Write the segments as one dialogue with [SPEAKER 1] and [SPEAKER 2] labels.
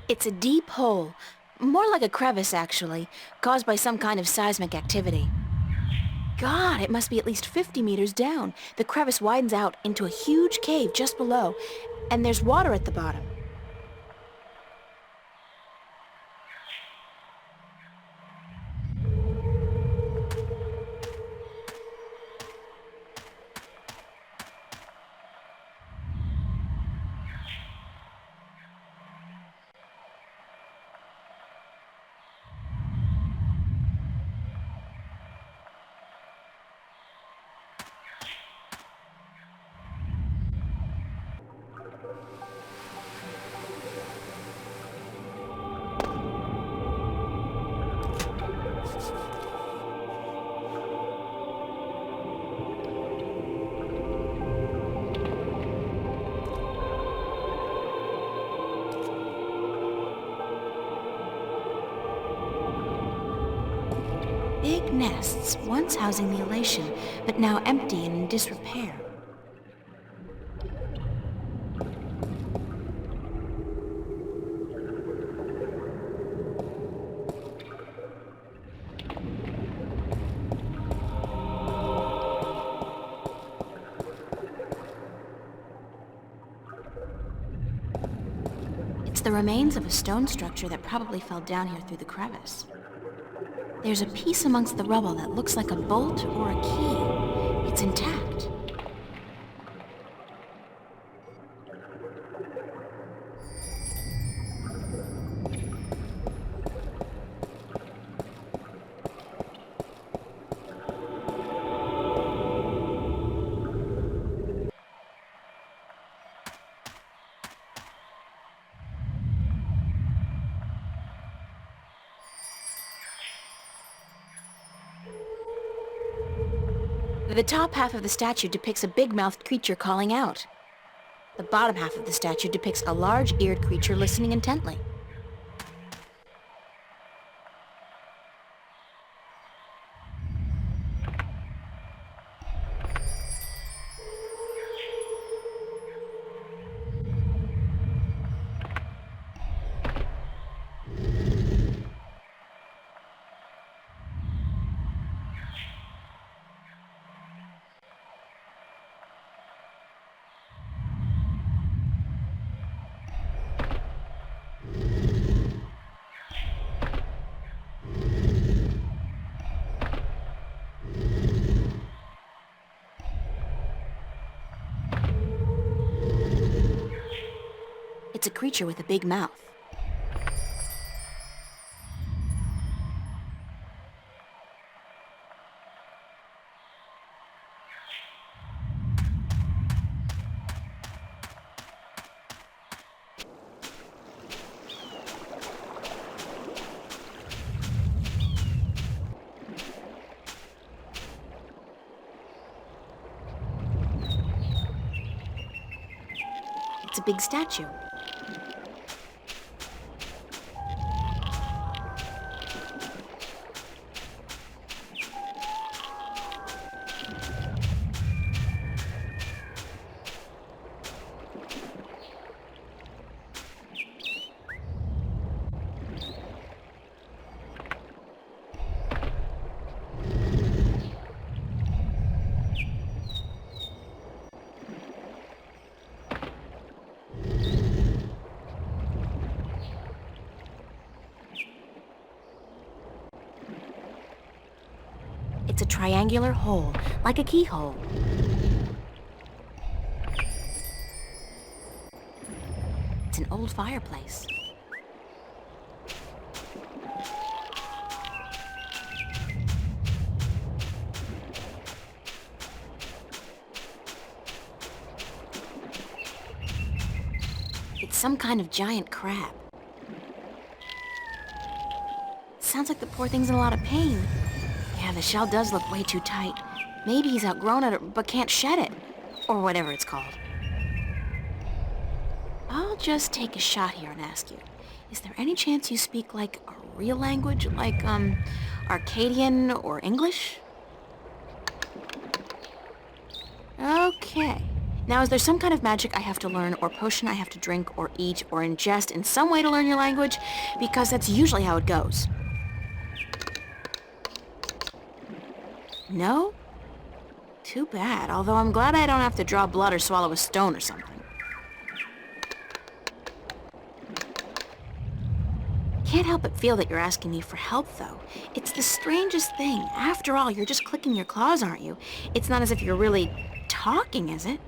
[SPEAKER 1] It's a deep hole. More like a crevice, actually, caused by some kind of seismic activity. God, it must be at least 50 meters down. The crevice widens out into a huge cave just below, and there's water at the bottom. Big nests, once housing the elation, but now empty and in disrepair. It's the remains of a stone structure that probably fell down here through the crevice. There's a piece amongst the rubble that looks like a bolt or a key. It's intact. The top half of the statue depicts a big-mouthed creature calling out. The bottom half of the statue depicts a large-eared creature listening intently. It's a creature with a big mouth. It's a big statue. It's a triangular hole, like a keyhole. It's an old fireplace. It's some kind of giant crab. Sounds like the poor thing's in a lot of pain. Yeah, the shell does look way too tight. Maybe he's outgrown it, but can't shed it. Or whatever it's called. I'll just take a shot here and ask you, is there any chance you speak, like, a real language? Like, Arcadian or English? Okay. Now, is there some kind of magic I have to learn, or potion I have to drink, or eat, or ingest in some way to learn your language? Because that's usually how it goes. No? Too bad, although I'm glad I don't have to draw blood or swallow a stone or something. Can't help but feel that you're asking me for help, though. It's the strangest thing. After all, you're just clicking your claws, aren't you? It's not as if you're really talking, is it?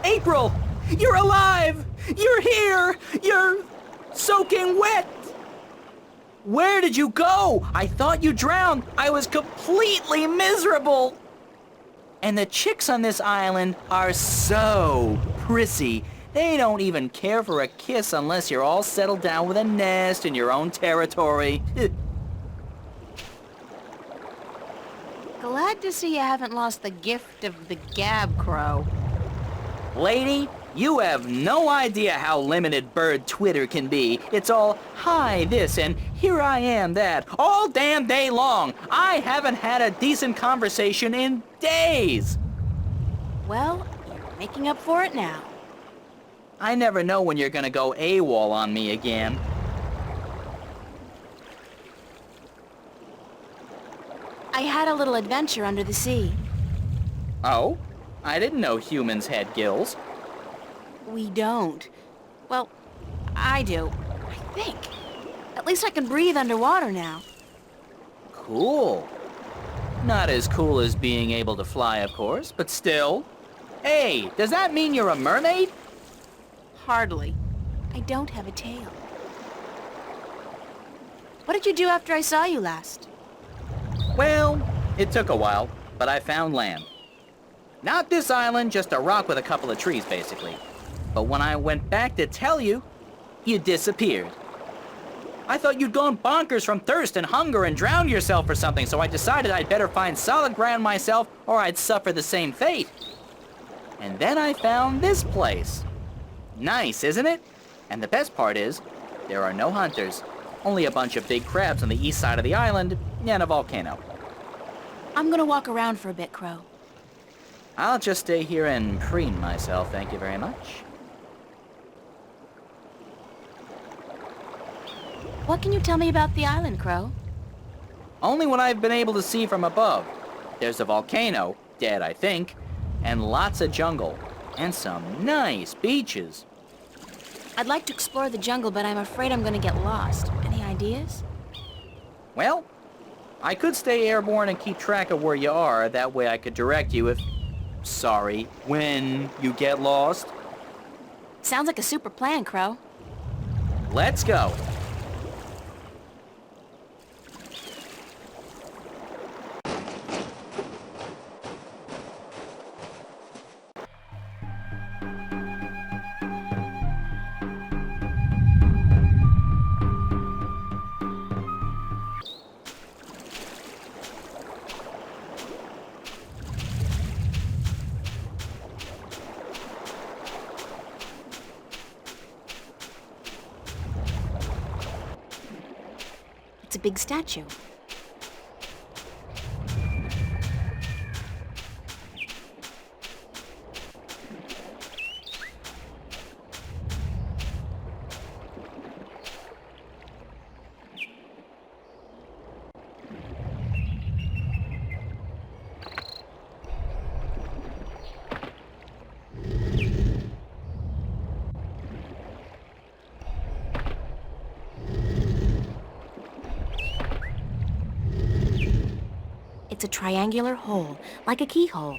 [SPEAKER 2] April! You're alive! You're here! You're soaking wet! Where did you go? I thought you drowned. I was completely miserable. And the chicks on this island are so prissy. They don't even care for a kiss unless you're all settled down with a nest in your own territory.
[SPEAKER 1] Glad to see you haven't lost the gift of the gab, Crow.
[SPEAKER 2] Lady, you have no idea how limited bird Twitter can be. It's all, hi this and here I am that, all damn day long. I haven't had a decent conversation in days.
[SPEAKER 1] Well, you're making up for it now.
[SPEAKER 2] I never know when you're gonna go AWOL on me again.
[SPEAKER 1] I had a little adventure under the sea.
[SPEAKER 2] Oh? I didn't know humans had gills.
[SPEAKER 1] We don't. Well, I do. I think. At least I can breathe underwater now.
[SPEAKER 2] Cool. Not as cool as being able to fly, of course, but still. Hey, does that mean you're a mermaid?
[SPEAKER 1] Hardly. I don't have a tail. What did you do after I saw you last?
[SPEAKER 2] Well, it took a while, but I found land. Not this island, just a rock with a couple of trees, basically. But when I went back to tell you, you disappeared. I thought you'd gone bonkers from thirst and hunger and drowned yourself or something, so I decided I'd better find solid ground myself or I'd suffer the same fate. And then I found this place. Nice, isn't it? And the best part is, there are no hunters. Only a bunch of big crabs on the east side of the island and a volcano.
[SPEAKER 1] I'm gonna walk around for a bit, Crow.
[SPEAKER 2] I'll just stay here and preen myself, thank you very much.
[SPEAKER 1] What can you tell me about the island, Crow?
[SPEAKER 2] Only what I've been able to see from above. There's a volcano, dead I think, and lots of jungle, and some nice beaches.
[SPEAKER 1] I'd like to explore the jungle, but I'm afraid I'm gonna get lost. Any ideas?
[SPEAKER 2] Well, I could stay airborne and keep track of where you are, that way I could direct you if... Sorry, when you get lost.
[SPEAKER 1] Sounds like a super plan, Crow.
[SPEAKER 2] Let's go.
[SPEAKER 1] It's a big statue. It's a triangular hole, like a keyhole.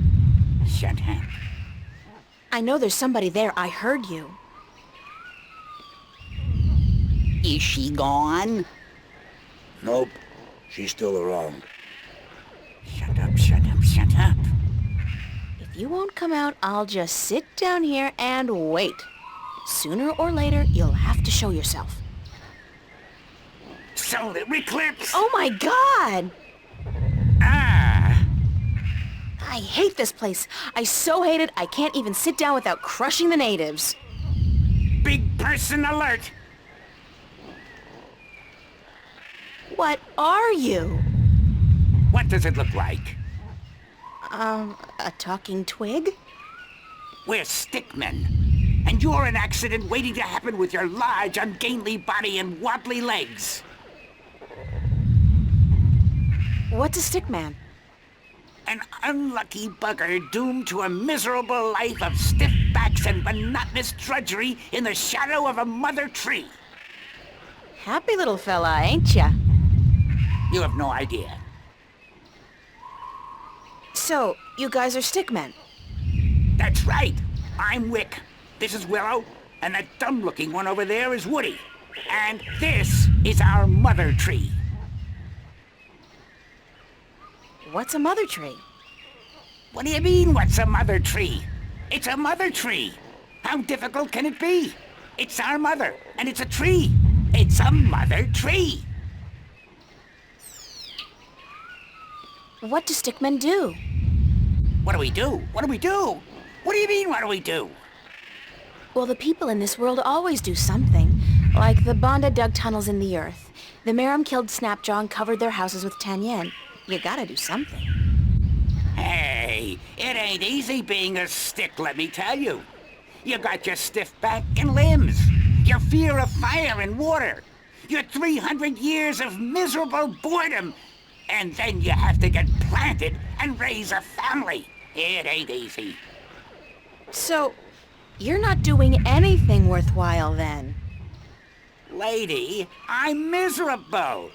[SPEAKER 3] shut up.
[SPEAKER 1] I know there's somebody there. I heard you.
[SPEAKER 3] Is she gone?
[SPEAKER 4] Nope. She's still around.
[SPEAKER 3] Shut up, shut up, shut up.
[SPEAKER 1] If you won't come out, I'll just sit down here and wait. Sooner or later, you'll have to show yourself.
[SPEAKER 3] Solar eclipse!
[SPEAKER 1] Oh my god!
[SPEAKER 3] Ah!
[SPEAKER 1] I hate this place. I so hate it, I can't even sit down without crushing the natives.
[SPEAKER 3] Big person alert!
[SPEAKER 1] What are you?
[SPEAKER 3] What does it look like?
[SPEAKER 1] A talking twig?
[SPEAKER 3] We're stickmen. And you're an accident waiting to happen with your large, ungainly body and wobbly legs.
[SPEAKER 1] What's a stickman?
[SPEAKER 3] An unlucky bugger doomed to a miserable life of stiff backs and monotonous drudgery in the shadow of a mother tree.
[SPEAKER 1] Happy little fella, ain't ya?
[SPEAKER 3] You have no idea.
[SPEAKER 1] So, you guys are stickmen?
[SPEAKER 3] That's right. I'm Wick. This is Willow. And that dumb-looking one over there is Woody. And this is our mother tree.
[SPEAKER 1] What's a mother tree?
[SPEAKER 3] What do you mean, what's a mother tree? It's a mother tree. How difficult can it be? It's our mother, and it's a tree. It's a mother tree.
[SPEAKER 1] What do stickmen do?
[SPEAKER 3] What do we do? What do we do? What do you mean, what do we do?
[SPEAKER 1] Well, the people in this world always do something. Like the Banda dug tunnels in the earth. The Merum killed Snapjaw and covered their houses with Tanyen. You gotta do something.
[SPEAKER 3] Hey, it ain't easy being a stick, let me tell you. You got your stiff back and limbs, your fear of fire and water, your 300 years of miserable boredom, and then you have to get planted and raise a family. It ain't easy.
[SPEAKER 1] So, you're not doing anything worthwhile then?
[SPEAKER 3] Lady, I'm miserable.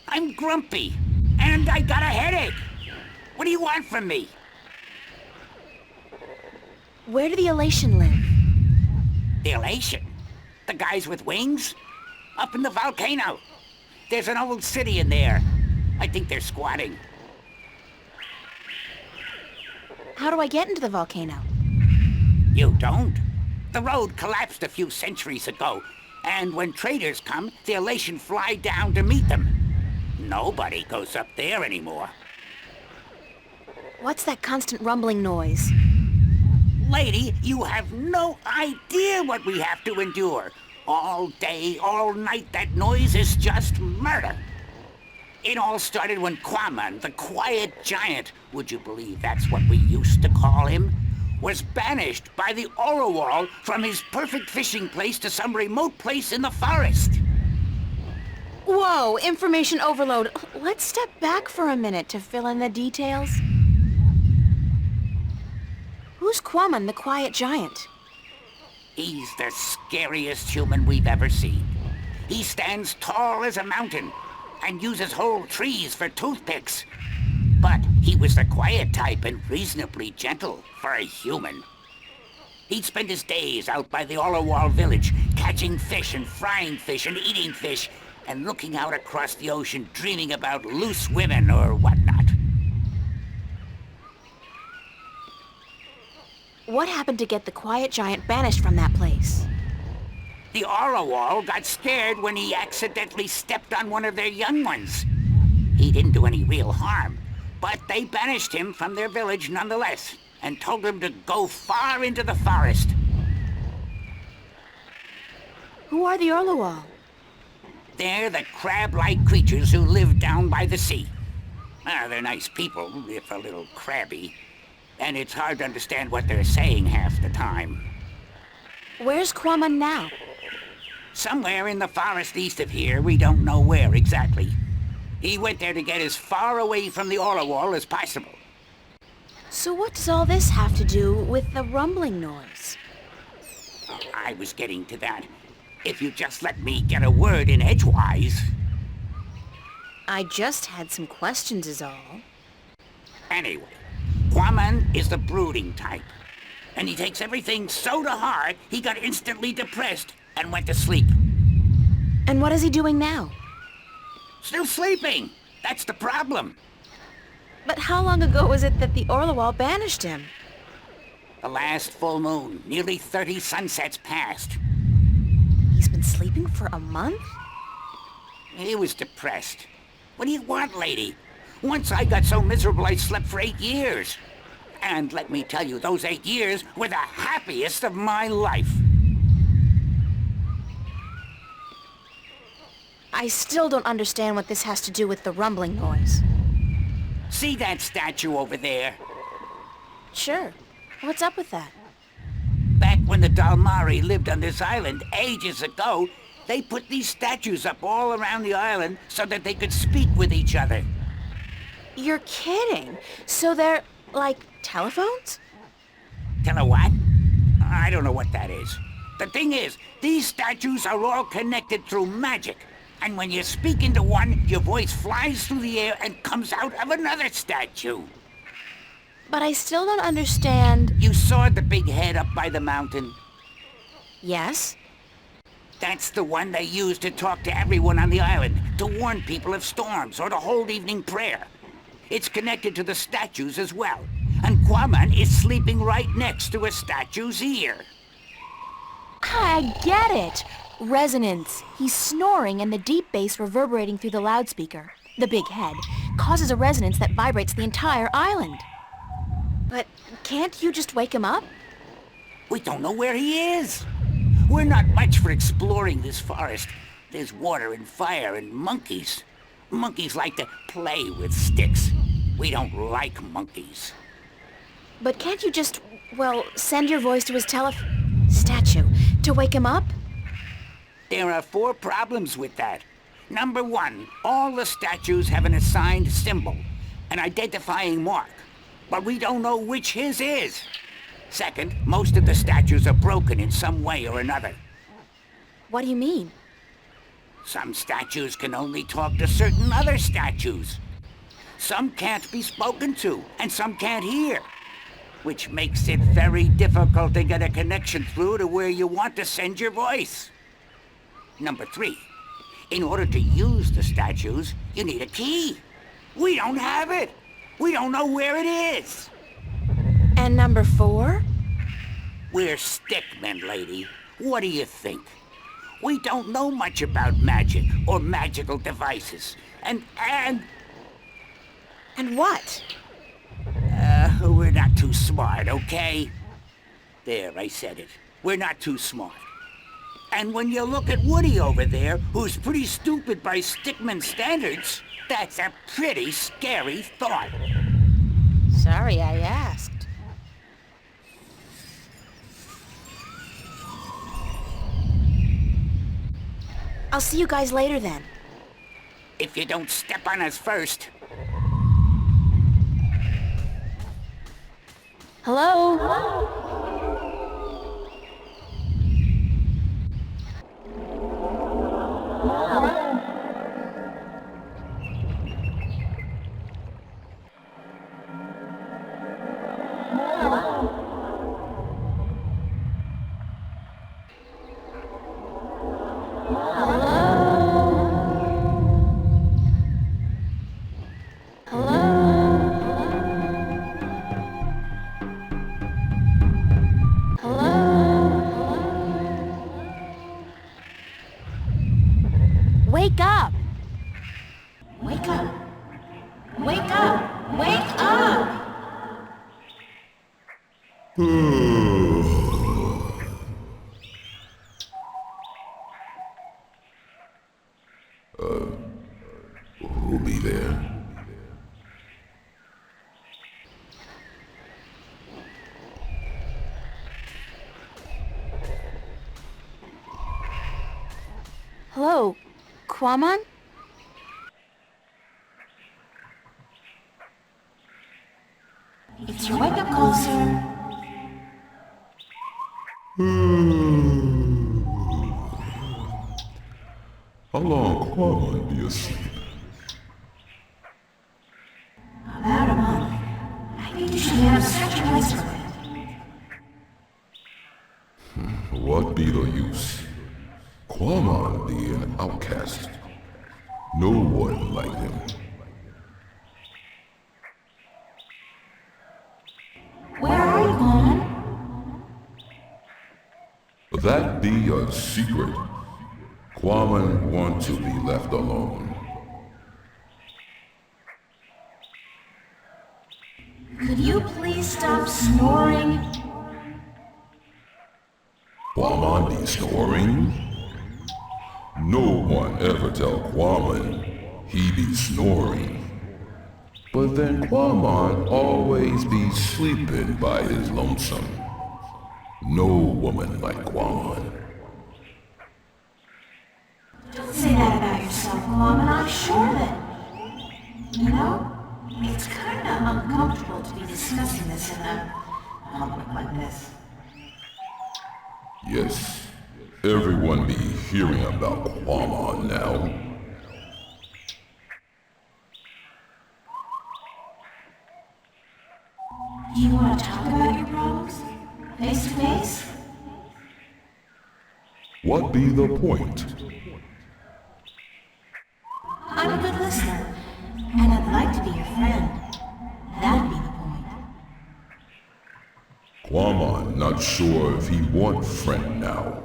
[SPEAKER 3] I'm grumpy, and I got a headache. What do you want from me?
[SPEAKER 1] Where do the Elation live?
[SPEAKER 3] The Elation? The guys with wings? Up in the volcano. There's an old city in there. I think they're squatting.
[SPEAKER 1] How do I get into the volcano?
[SPEAKER 3] You don't. The road collapsed a few centuries ago, and when traders come, the Elation fly down to meet them. Nobody goes up there anymore.
[SPEAKER 1] What's that constant rumbling noise?
[SPEAKER 3] Lady, you have no idea what we have to endure. All day, all night, that noise is just murder. It all started when Kwaman, the quiet giant, would you believe that's what we used to call him, was banished by the Orowal from his perfect fishing place to some remote place in the forest.
[SPEAKER 1] Whoa, information overload. Let's step back for a minute to fill in the details. Who's Kwaman, the quiet giant?
[SPEAKER 3] He's the scariest human we've ever seen. He stands tall as a mountain and uses whole trees for toothpicks. But he was the quiet type and reasonably gentle for a human. He'd spend his days out by the Orowal village, catching fish and frying fish and eating fish, and looking out across the ocean dreaming about loose women or whatnot.
[SPEAKER 1] What happened to get the quiet giant banished from that place?
[SPEAKER 3] The Orowal got scared when he accidentally stepped on one of their young ones. He didn't do any real harm, but they banished him from their village nonetheless, and told him to go far into the forest.
[SPEAKER 1] Who are the Orlowal?
[SPEAKER 3] They're the crab-like creatures who live down by the sea. They're nice people, if a little crabby. And it's hard to understand what they're saying half the time.
[SPEAKER 1] Where's Kwaman now?
[SPEAKER 3] Somewhere in the forest east of here, we don't know where exactly. He went there to get as far away from the Orowal as possible.
[SPEAKER 1] So what does all this have to do with the rumbling noise?
[SPEAKER 3] I was getting to that. If you just let me get a word in edgewise.
[SPEAKER 1] I just had some questions is all.
[SPEAKER 3] Anyway, Quaman is the brooding type. And he takes everything so to heart, he got instantly depressed and went to sleep.
[SPEAKER 1] And what is he doing now?
[SPEAKER 3] Still sleeping! That's the problem.
[SPEAKER 1] But how long ago was it that the Orlawal banished him?
[SPEAKER 3] The last full moon, nearly 30 sunsets passed.
[SPEAKER 1] He's been sleeping for a month?
[SPEAKER 3] He was depressed. What do you want, lady? Once I got so miserable I slept for 8 years. And let me tell you, those 8 years were the happiest of my life.
[SPEAKER 1] I still don't understand what this has to do with the rumbling noise.
[SPEAKER 3] See that statue over there?
[SPEAKER 1] Sure. What's up with that?
[SPEAKER 3] Back when the Dalmari lived on this island ages ago, they put these statues up all around the island so that they could speak with each other.
[SPEAKER 1] You're kidding. So they're, like, telephones?
[SPEAKER 3] Tell her what? I don't know what that is. The thing is, these statues are all connected through magic. And when you speak into one, your voice flies through the air and comes out of another statue.
[SPEAKER 1] But I still don't understand...
[SPEAKER 3] You saw the big head up by the mountain?
[SPEAKER 1] Yes?
[SPEAKER 3] That's the one they use to talk to everyone on the island, to warn people of storms or to hold evening prayer. It's connected to the statues as well. And Quaman is sleeping right next to a statue's ear.
[SPEAKER 1] I get it. Resonance. He's snoring and the deep bass reverberating through the loudspeaker, the big head, causes a resonance that vibrates the entire island. But can't you just wake him up?
[SPEAKER 3] We don't know where he is. We're not much for exploring this forest. There's water and fire and monkeys. Monkeys like to play with sticks. We don't like monkeys.
[SPEAKER 1] But can't you just, well, send your voice to his statue to wake him up?
[SPEAKER 3] There are 4 problems with that. Number 1, all the statues have an assigned symbol, an identifying mark, but we don't know which his is. Second, most of the statues are broken in some way or another.
[SPEAKER 1] What do you mean?
[SPEAKER 3] Some statues can only talk to certain other statues. Some can't be spoken to, and some can't hear, which makes it very difficult to get a connection through to where you want to send your voice. Number 3, in order to use the statues, you need a key. We don't have it. We don't know where it is.
[SPEAKER 1] And number 4?
[SPEAKER 3] We're stickmen, lady. What do you think? We don't know much about magic or magical devices. And
[SPEAKER 1] what?
[SPEAKER 3] we're not too smart, okay? There, I said it. We're not too smart. And when you look at Woody over there, who's pretty stupid by stickman standards, that's a pretty scary thought.
[SPEAKER 1] Sorry I asked. I'll see you guys later then.
[SPEAKER 3] If you don't step on us first.
[SPEAKER 1] Hello? Wake up! Wake up! Wake up! Wake up!
[SPEAKER 5] Who'll be there?
[SPEAKER 1] Hello, Quaman? It's your wake-up call, sir.
[SPEAKER 5] How long Quaman be asleep?
[SPEAKER 1] About a month. I think you should
[SPEAKER 5] Quamon be an outcast. No one like him.
[SPEAKER 1] Where are you, Quamon?
[SPEAKER 5] That be a secret. Quamon want to be left alone.
[SPEAKER 1] Could you please stop snoring?
[SPEAKER 5] Quamon be snoring? No one ever tell Quamon he be snoring. But then Quamon always be sleeping by his lonesome. No woman like Quamon.
[SPEAKER 1] Don't say that about yourself, Quamon. I'm sure of it. You know, it's kinda uncomfortable to be discussing this in a public like this.
[SPEAKER 5] Yes, everyone be hearing about Quamon now.
[SPEAKER 1] Do you want to talk about your problems? Face to face?
[SPEAKER 5] What be the point?
[SPEAKER 1] I'm a good listener, and I'd like to be your friend. That'd be the point.
[SPEAKER 5] Quamon not sure if he want friend now.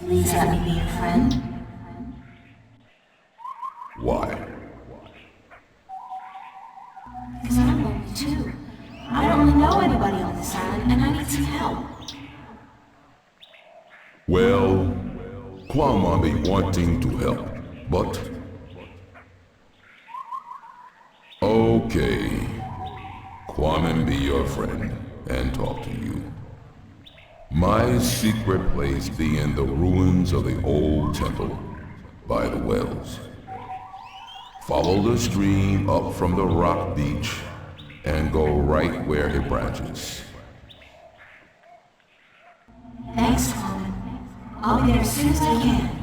[SPEAKER 1] Please let me be your friend.
[SPEAKER 5] Why?
[SPEAKER 1] Because I'm lonely too. I don't really know anybody on this island, and I need some help.
[SPEAKER 5] Well, Quamon be wanting to help, but... Okay. Quamon be your friend and talk to you. My secret place be in the ruins of the old temple by the wells. Follow the stream up from the rock beach and go right where it branches.
[SPEAKER 1] Thanks, Quamon. I'll be there as soon as I can.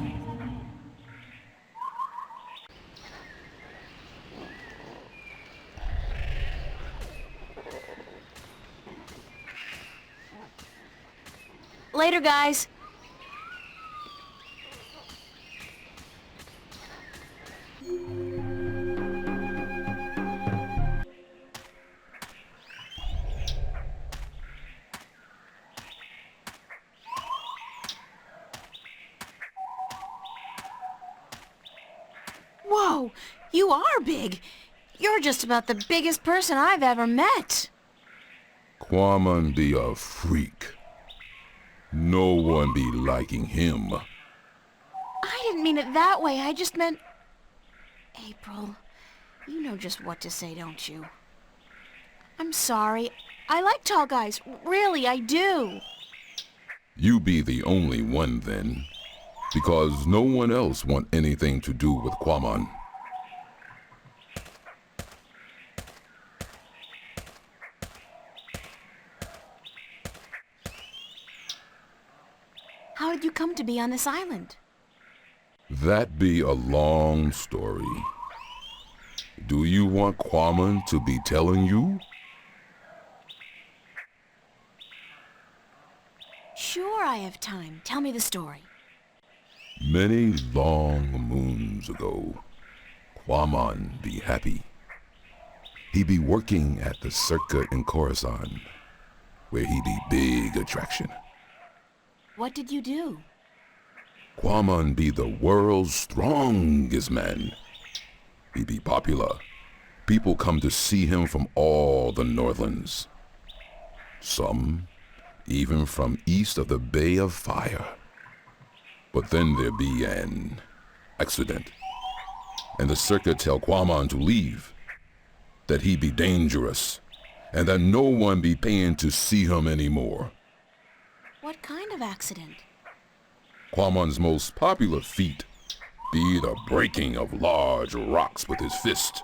[SPEAKER 1] Later, guys. Whoa, you are big. You're just about the biggest person I've ever met.
[SPEAKER 5] Quamon be a freak. No one be liking him.
[SPEAKER 1] I didn't mean it that way. I just meant... April, you know just what to say, don't you? I'm sorry. I like tall guys. Really, I do.
[SPEAKER 5] You be the only one then, because no one else want anything to do with Quamon.
[SPEAKER 1] How did you come to be on this island?
[SPEAKER 5] That be a long story. Do you want Quamon to be telling you?
[SPEAKER 1] Sure, I have time. Tell me the story.
[SPEAKER 5] Many long moons ago, Quamon be happy. He be working at the circuit in Coruscant, where he be big attraction.
[SPEAKER 1] What did you do?
[SPEAKER 5] Quamon be the world's strongest man. He be popular. People come to see him from all the Northlands. Some even from east of the Bay of Fire. But then there be an accident, and the circuit tell Quamon to leave, that he be dangerous, and that no one be paying to see him anymore.
[SPEAKER 1] What kind of accident?
[SPEAKER 5] Quamon's most popular feat be the breaking of large rocks with his fist.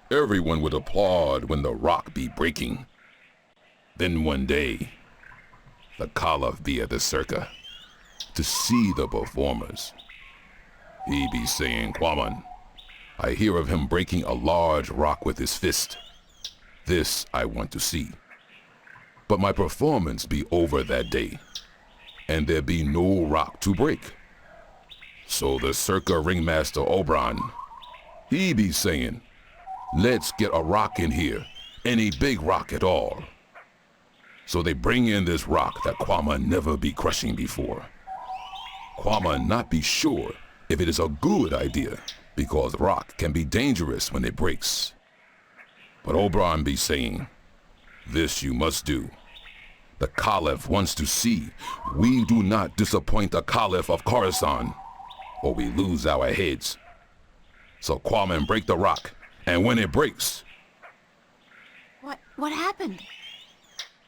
[SPEAKER 5] Everyone would applaud when the rock be breaking. Then one day, the Caliph be at the circa to see the performers. He be saying, Quamon, I hear of him breaking a large rock with his fist. This I want to see. but my performance be over that day, and there be no rock to break. So the circa ringmaster Oberon, he be saying, let's get a rock in here, any big rock at all. So they bring in this rock that Kwama never be crushing before. Kwama not be sure if it is a good idea, because rock can be dangerous when it breaks. But Oberon be saying, this you must do. The Caliph wants to see we do not disappoint the Caliph of Coruscant, or we lose our heads. So Kwama break the rock, and when it breaks,
[SPEAKER 1] What happened?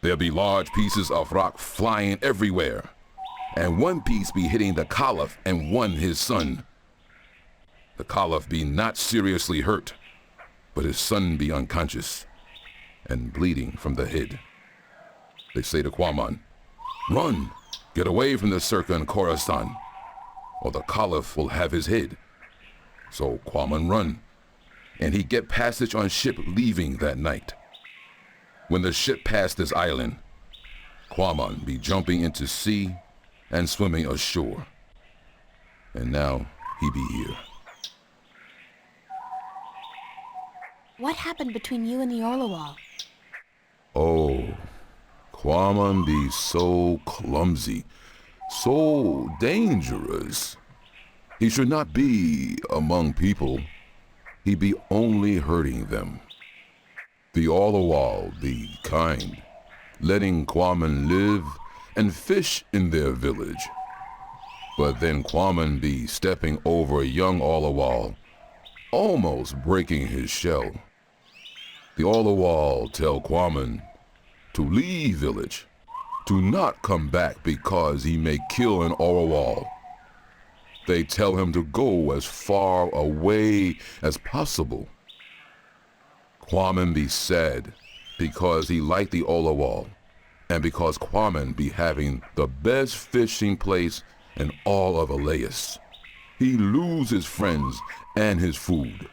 [SPEAKER 5] there be large pieces of rock flying everywhere, and one piece be hitting the Caliph and one his son. The Caliph be not seriously hurt, but his son be unconscious and bleeding from the head. They say to Kwaman, run, get away from the Circa and Coruscant, or the Caliph will have his head. So Kwaman run, and he get passage on ship leaving that night. When the ship passed this island, Kwaman be jumping into sea and swimming ashore. And now he be here.
[SPEAKER 1] What happened between you and the Orlawal?
[SPEAKER 5] Oh, Kwaman be so clumsy, so dangerous. He should not be among people. He be only hurting them. The Orlawal be kind, letting Kwaman live and fish in their village. But then Kwaman be stepping over young Orlawal, almost breaking his shell. The Orlawal tell Kwaman to leave village, to not come back because he may kill an Orlawal. They tell him to go as far away as possible. Kwaman be sad because he liked the Orlawal, and because Kwaman be having the best fishing place in all of Elias. He lose his friends and his food.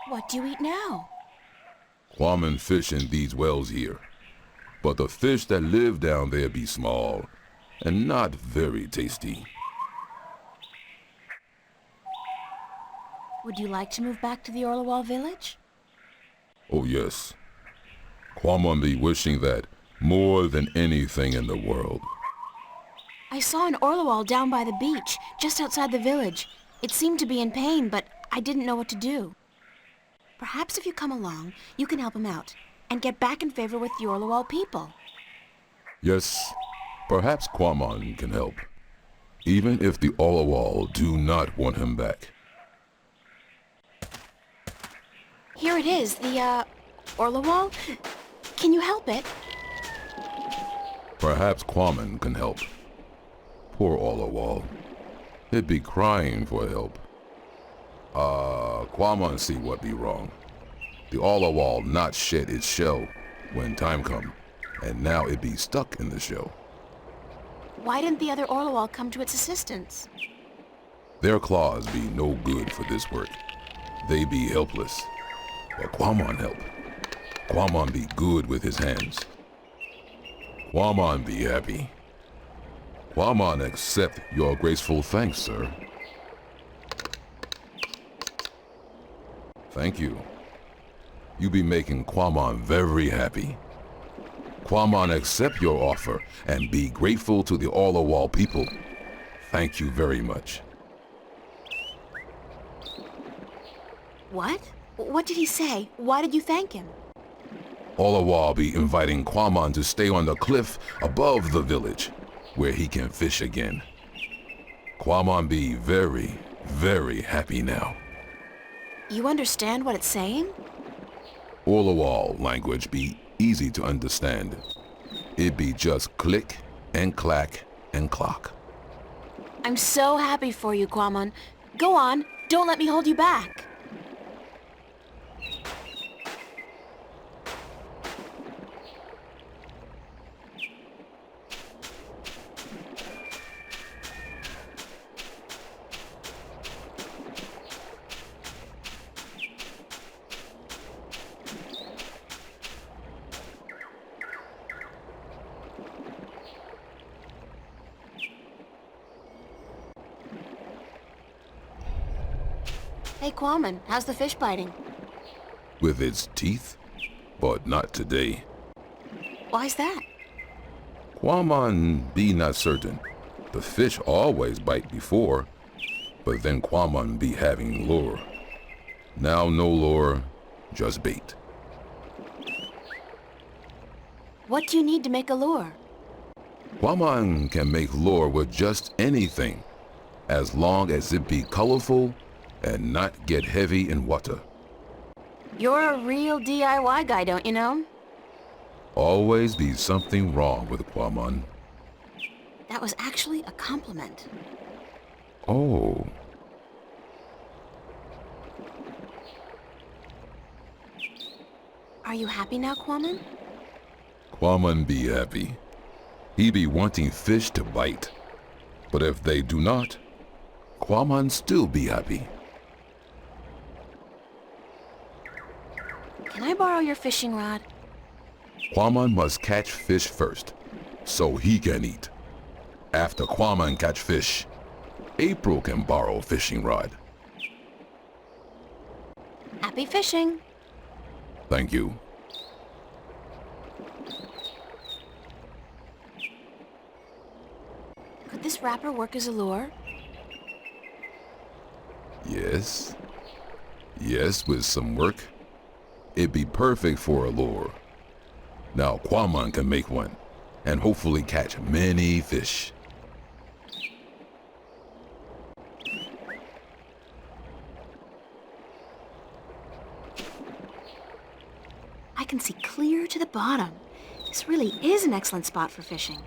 [SPEAKER 1] What do you eat now?
[SPEAKER 5] Kwaman fish in these wells here, but the fish that live down there be small and not very tasty.
[SPEAKER 1] Would you like to move back to the Orlawal village?
[SPEAKER 5] Oh yes, Kwaman be wishing that more than anything in the world.
[SPEAKER 1] I saw an Orlawal down by the beach, just outside the village. It seemed to be in pain, but I didn't know what to do. Perhaps if you come along, you can help him out, and get back in favor with the Orlawal people.
[SPEAKER 5] Yes, perhaps Kwaman can help, even if the Orlawal do not want him back.
[SPEAKER 1] Here it is, the, Orlawal. Can you help it?
[SPEAKER 5] Perhaps Kwaman can help. Poor Orlawal. He'd be crying for help. Kwaman see what be wrong. The Orlawal not shed its shell when time come, and now it be stuck in the shell.
[SPEAKER 1] Why didn't the other Orlawal come to its assistance?
[SPEAKER 5] Their claws be no good for this work. They be helpless. But Kwaman help. Kwaman be good with his hands. Kwaman be happy. Kwaman accept your graceful thanks, sir. Thank you. You be making Kwaman very happy. Kwaman accept your offer and be grateful to the Orlawal people. Thank you very much.
[SPEAKER 1] What? What did he say? Why did you thank him?
[SPEAKER 5] Orlawal be inviting Kwaman to stay on the cliff above the village, where he can fish again. Kwaman be very, very happy now.
[SPEAKER 1] You understand what it's saying?
[SPEAKER 5] Orlawal language be easy to understand. It be just click and clack and clock.
[SPEAKER 1] I'm so happy for you, Kwaman. Go on, don't let me hold you back. Hey, Quammen, how's the fish biting?
[SPEAKER 5] With its teeth, but not today.
[SPEAKER 1] Why's that?
[SPEAKER 5] Quamon be not certain. The fish always bite before, but then Quamon be having lure. Now no lure, just bait.
[SPEAKER 1] What do you need to make a lure?
[SPEAKER 5] Quamon can make lure with just anything, as long as it be colorful and not get heavy in water.
[SPEAKER 1] You're a real DIY guy, don't you know?
[SPEAKER 5] Always be something wrong with Quamon.
[SPEAKER 1] That was actually a compliment.
[SPEAKER 5] Oh.
[SPEAKER 1] Are you happy now, Quammen?
[SPEAKER 5] Quamon be happy. He be wanting fish to bite. But if they do not, Quamon still be happy.
[SPEAKER 1] Can I borrow your fishing rod?
[SPEAKER 5] Quamon must catch fish first, so he can eat. After Quamon catch fish, April can borrow fishing rod.
[SPEAKER 1] Happy fishing!
[SPEAKER 5] Thank you.
[SPEAKER 1] Could this wrapper work as a lure?
[SPEAKER 5] Yes. Yes, with some work. It'd be perfect for a lure. Now Quamon can make one, and hopefully catch many fish.
[SPEAKER 1] I can see clear to the bottom. This really is an excellent spot for fishing.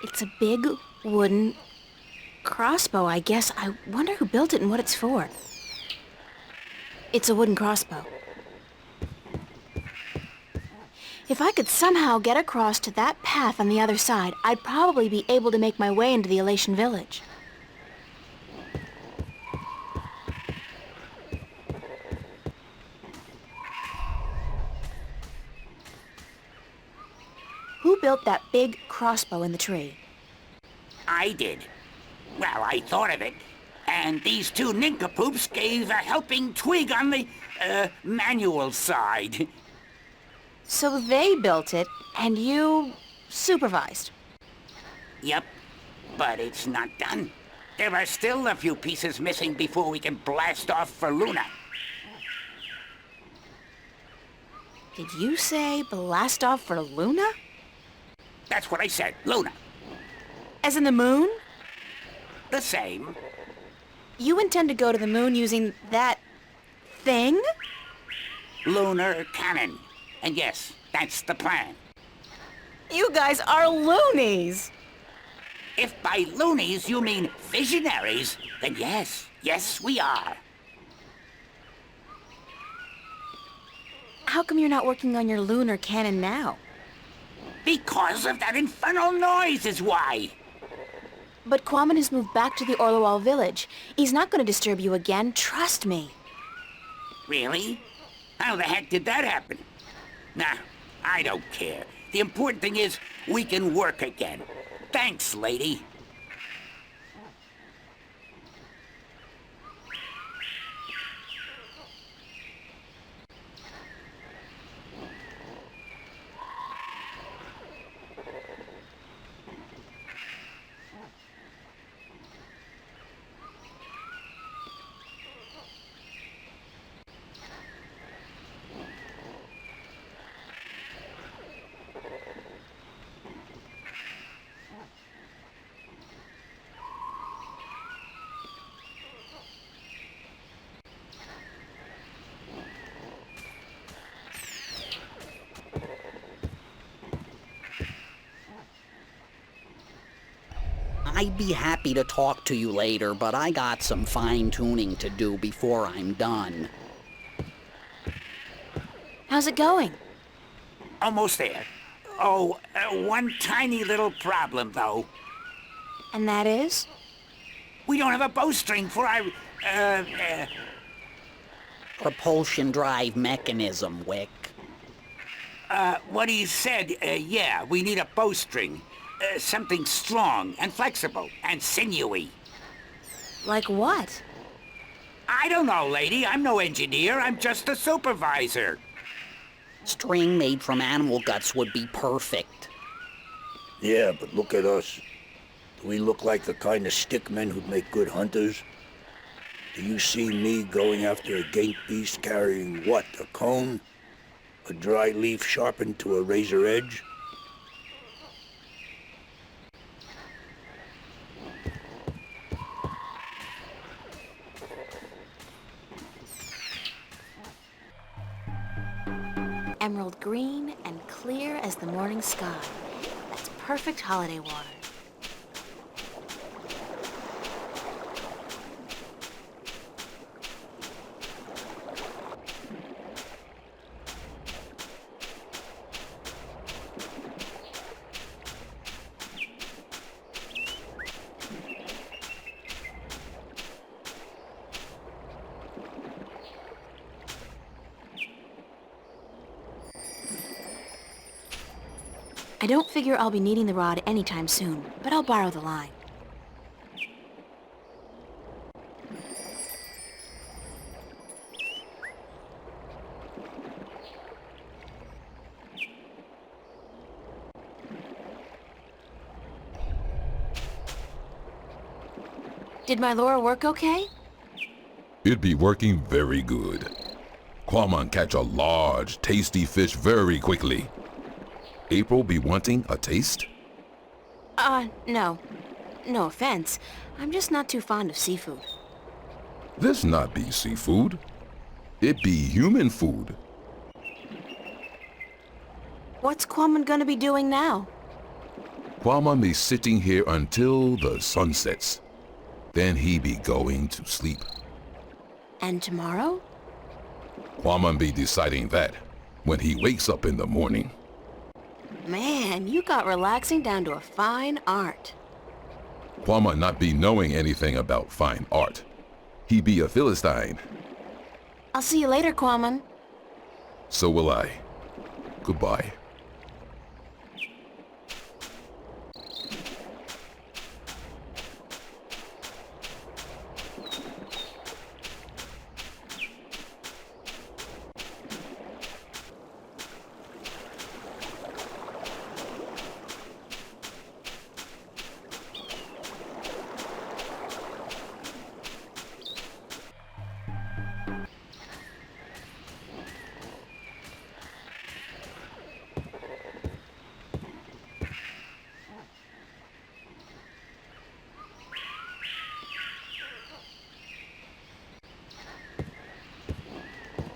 [SPEAKER 1] It's a big wooden crossbow, I guess. I wonder who built it and what it's for. It's a wooden crossbow. If I could somehow get across to that path on the other side, I'd probably be able to make my way into the Elation village. Who built that big crossbow in the tree?
[SPEAKER 3] I did. Well, I thought of it. And these two nincompoops gave a helping twig on the, manual side.
[SPEAKER 1] So they built it, and you supervised.
[SPEAKER 3] Yep, but it's not done. There are still a few pieces missing before we can blast off for Luna.
[SPEAKER 1] Did you say blast off for Luna?
[SPEAKER 3] That's what I said, Luna.
[SPEAKER 1] As in the moon?
[SPEAKER 3] The same.
[SPEAKER 1] You intend to go to the moon using that thing?
[SPEAKER 3] Lunar cannon. And yes, that's the plan.
[SPEAKER 1] You guys are loonies!
[SPEAKER 3] If by loonies you mean visionaries, then yes, we are.
[SPEAKER 1] How come you're not working on your lunar cannon now?
[SPEAKER 3] Because of that infernal noise is why.
[SPEAKER 1] But Quammen has moved back to the Orlowal village. He's not going to disturb you again, trust me.
[SPEAKER 3] Really? How the heck did that happen? Nah, I don't care. The important thing is we can work again. Thanks, lady.
[SPEAKER 6] I'd be happy to talk to you later, but I got some fine-tuning to do before I'm done.
[SPEAKER 1] How's it going?
[SPEAKER 3] Almost there. Oh, one tiny little problem, though.
[SPEAKER 1] And that is?
[SPEAKER 3] We don't have a bowstring for our,
[SPEAKER 6] Propulsion drive mechanism, Wick.
[SPEAKER 3] what he said, yeah, we need a bowstring. Something strong and flexible and sinewy.
[SPEAKER 1] Like what?
[SPEAKER 3] I don't know, lady. I'm no engineer. I'm just a supervisor.
[SPEAKER 6] String made from animal guts would be perfect.
[SPEAKER 4] Yeah, but look at us. Do we look like the kind of stickmen who'd make good hunters? Do you see me going after a gate beast carrying what, a cone? A dry leaf sharpened to a razor edge?
[SPEAKER 1] Emerald green and clear as the morning sky. That's perfect holiday water. I don't figure I'll be needing the rod anytime soon, but I'll borrow the line. Did my lure work okay?
[SPEAKER 5] It be working very good. Quamon catch a large, tasty fish very quickly. April be wanting a taste?
[SPEAKER 1] No. No offense. I'm just not too fond of seafood.
[SPEAKER 5] This not be seafood. It be human food.
[SPEAKER 1] What's Quamon gonna be doing now?
[SPEAKER 5] Quamon be sitting here until the sun sets. Then he be going to sleep.
[SPEAKER 1] And tomorrow?
[SPEAKER 5] Quamon be deciding that when he wakes up in the morning.
[SPEAKER 1] Man, you got relaxing down to a fine art.
[SPEAKER 5] Quamon not be knowing anything about fine art. He be a Philistine.
[SPEAKER 1] I'll see you later, Quamon.
[SPEAKER 5] So will I. Goodbye.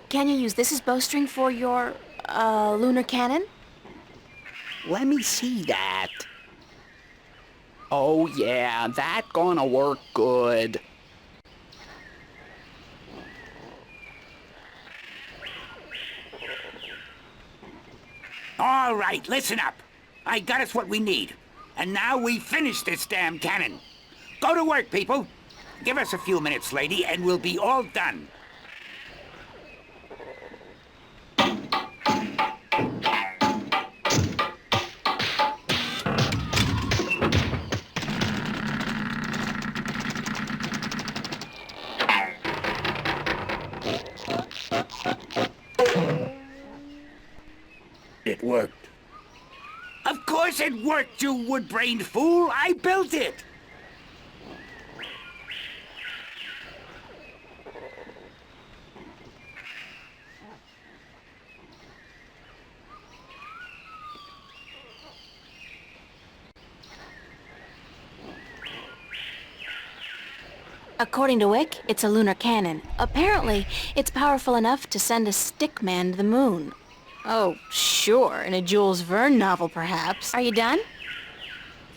[SPEAKER 1] Can you use this as bowstring for your, lunar cannon?
[SPEAKER 6] Let me see that. Oh yeah, that gonna work good.
[SPEAKER 3] All right, listen up. I got us what we need. And now we finish this damn cannon. Go to work, people. Give us a few minutes, lady, and we'll be all done.
[SPEAKER 4] It worked.
[SPEAKER 3] Of course it worked, you wood-brained fool. I built it.
[SPEAKER 1] According to Wick, it's a lunar cannon. Apparently, it's powerful enough to send a stick man to the moon. Oh, sure, in a Jules Verne novel, perhaps. Are you done?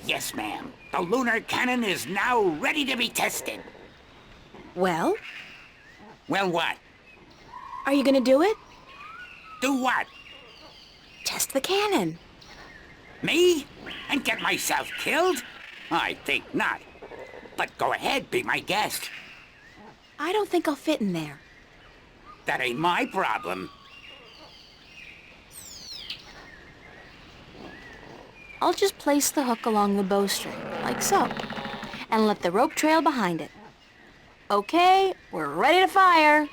[SPEAKER 3] Yes, ma'am. The lunar cannon is now ready to be tested.
[SPEAKER 1] Well,
[SPEAKER 3] Well, what?
[SPEAKER 1] are you gonna do it?
[SPEAKER 3] Do what?
[SPEAKER 1] Test the cannon.
[SPEAKER 3] Me? And get myself killed? I think not. But go ahead, be my guest.
[SPEAKER 1] I don't think I'll fit in there.
[SPEAKER 3] That ain't my problem.
[SPEAKER 1] I'll just place the hook along the bowstring, like so, and let the rope trail behind it. Okay, we're ready to fire.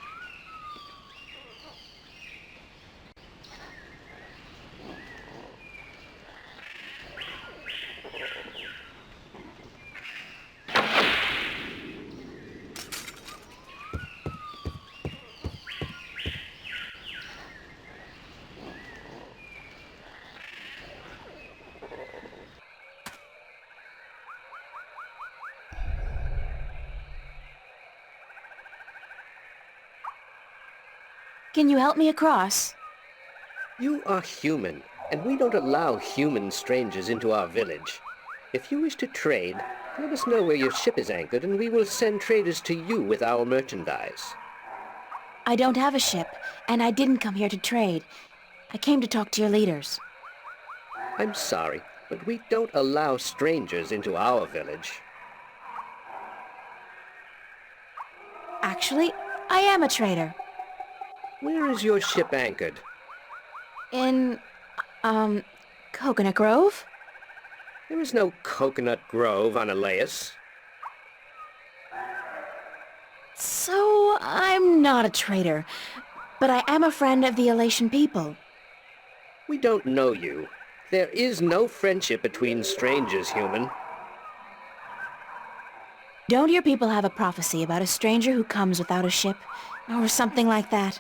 [SPEAKER 1] Can you help me across?
[SPEAKER 7] You are human, and we don't allow human strangers into our village. If you wish to trade, let us know where your ship is anchored, and we will send traders to you with our merchandise.
[SPEAKER 1] I don't have a ship, and I didn't come here to trade. I came to talk to your leaders.
[SPEAKER 7] I'm sorry, but we don't allow strangers into our village.
[SPEAKER 1] Actually, I am a trader.
[SPEAKER 7] Where is your ship anchored?
[SPEAKER 1] In, Coconut Grove?
[SPEAKER 7] There is no coconut grove on Elias.
[SPEAKER 1] So, I'm not a trader, but I am a friend of the Elation people.
[SPEAKER 7] We don't know you. There is no friendship between strangers, human.
[SPEAKER 1] Don't your people have a prophecy about a stranger who comes without a ship, or something like that?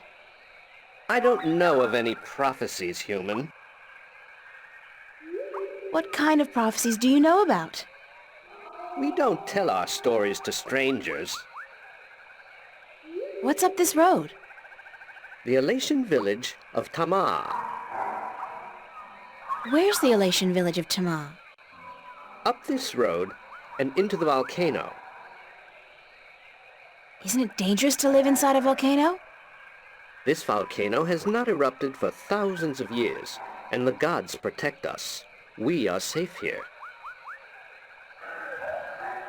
[SPEAKER 7] I don't know of any prophecies, human.
[SPEAKER 1] What kind of prophecies do you know about?
[SPEAKER 7] We don't tell our stories to strangers.
[SPEAKER 1] What's up this road?
[SPEAKER 7] The Elation village of Tamar.
[SPEAKER 1] Where's the Elation village of Tamar?
[SPEAKER 7] Up this road and into the volcano.
[SPEAKER 1] Isn't it dangerous to live inside a volcano?
[SPEAKER 7] This volcano has not erupted for thousands of years, and the gods protect us. We are safe here.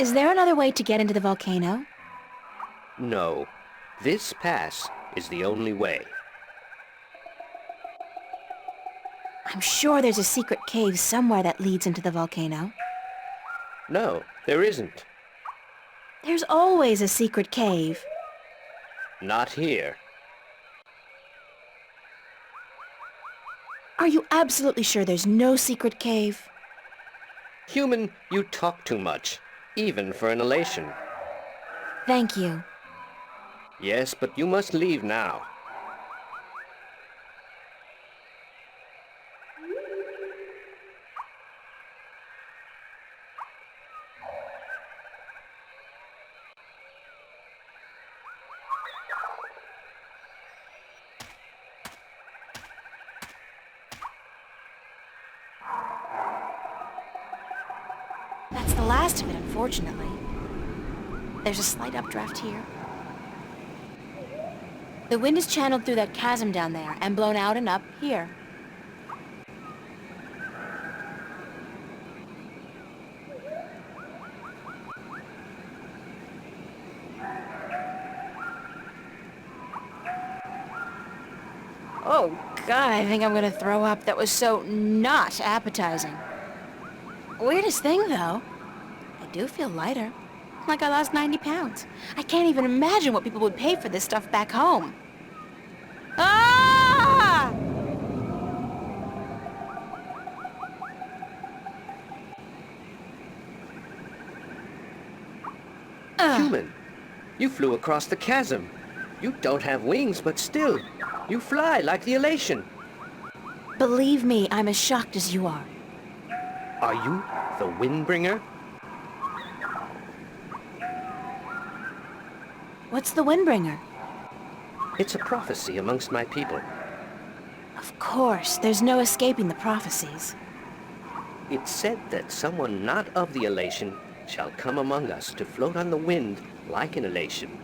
[SPEAKER 1] Is there another way to get into the volcano?
[SPEAKER 7] No, this pass is the only way.
[SPEAKER 1] I'm sure there's a secret cave somewhere that leads into the volcano.
[SPEAKER 7] No, there isn't.
[SPEAKER 1] There's always a secret cave.
[SPEAKER 7] Not here.
[SPEAKER 1] Are you absolutely sure there's no secret cave?
[SPEAKER 7] Human, you talk too much, even for an Elation.
[SPEAKER 1] Thank you.
[SPEAKER 7] Yes, but you must leave now.
[SPEAKER 1] That's the last of it, unfortunately. There's a slight updraft here. The wind is channeled through that chasm down there and blown out and up here. Oh, God, I think I'm gonna throw up. That was so not appetizing. Weirdest thing, though, I do feel lighter. Like I lost 90 pounds. I can't even imagine what people would pay for this stuff back home. Ah!
[SPEAKER 7] Human, you flew across the chasm. You don't have wings, but still, you fly like the Elation.
[SPEAKER 1] Believe me, I'm as shocked as you are.
[SPEAKER 7] Are you the Windbringer?
[SPEAKER 1] What's the Windbringer?
[SPEAKER 7] It's a prophecy amongst my people.
[SPEAKER 1] Of course, there's no escaping the prophecies.
[SPEAKER 7] It's said that someone not of the elation shall come among us to float on the wind like an elation,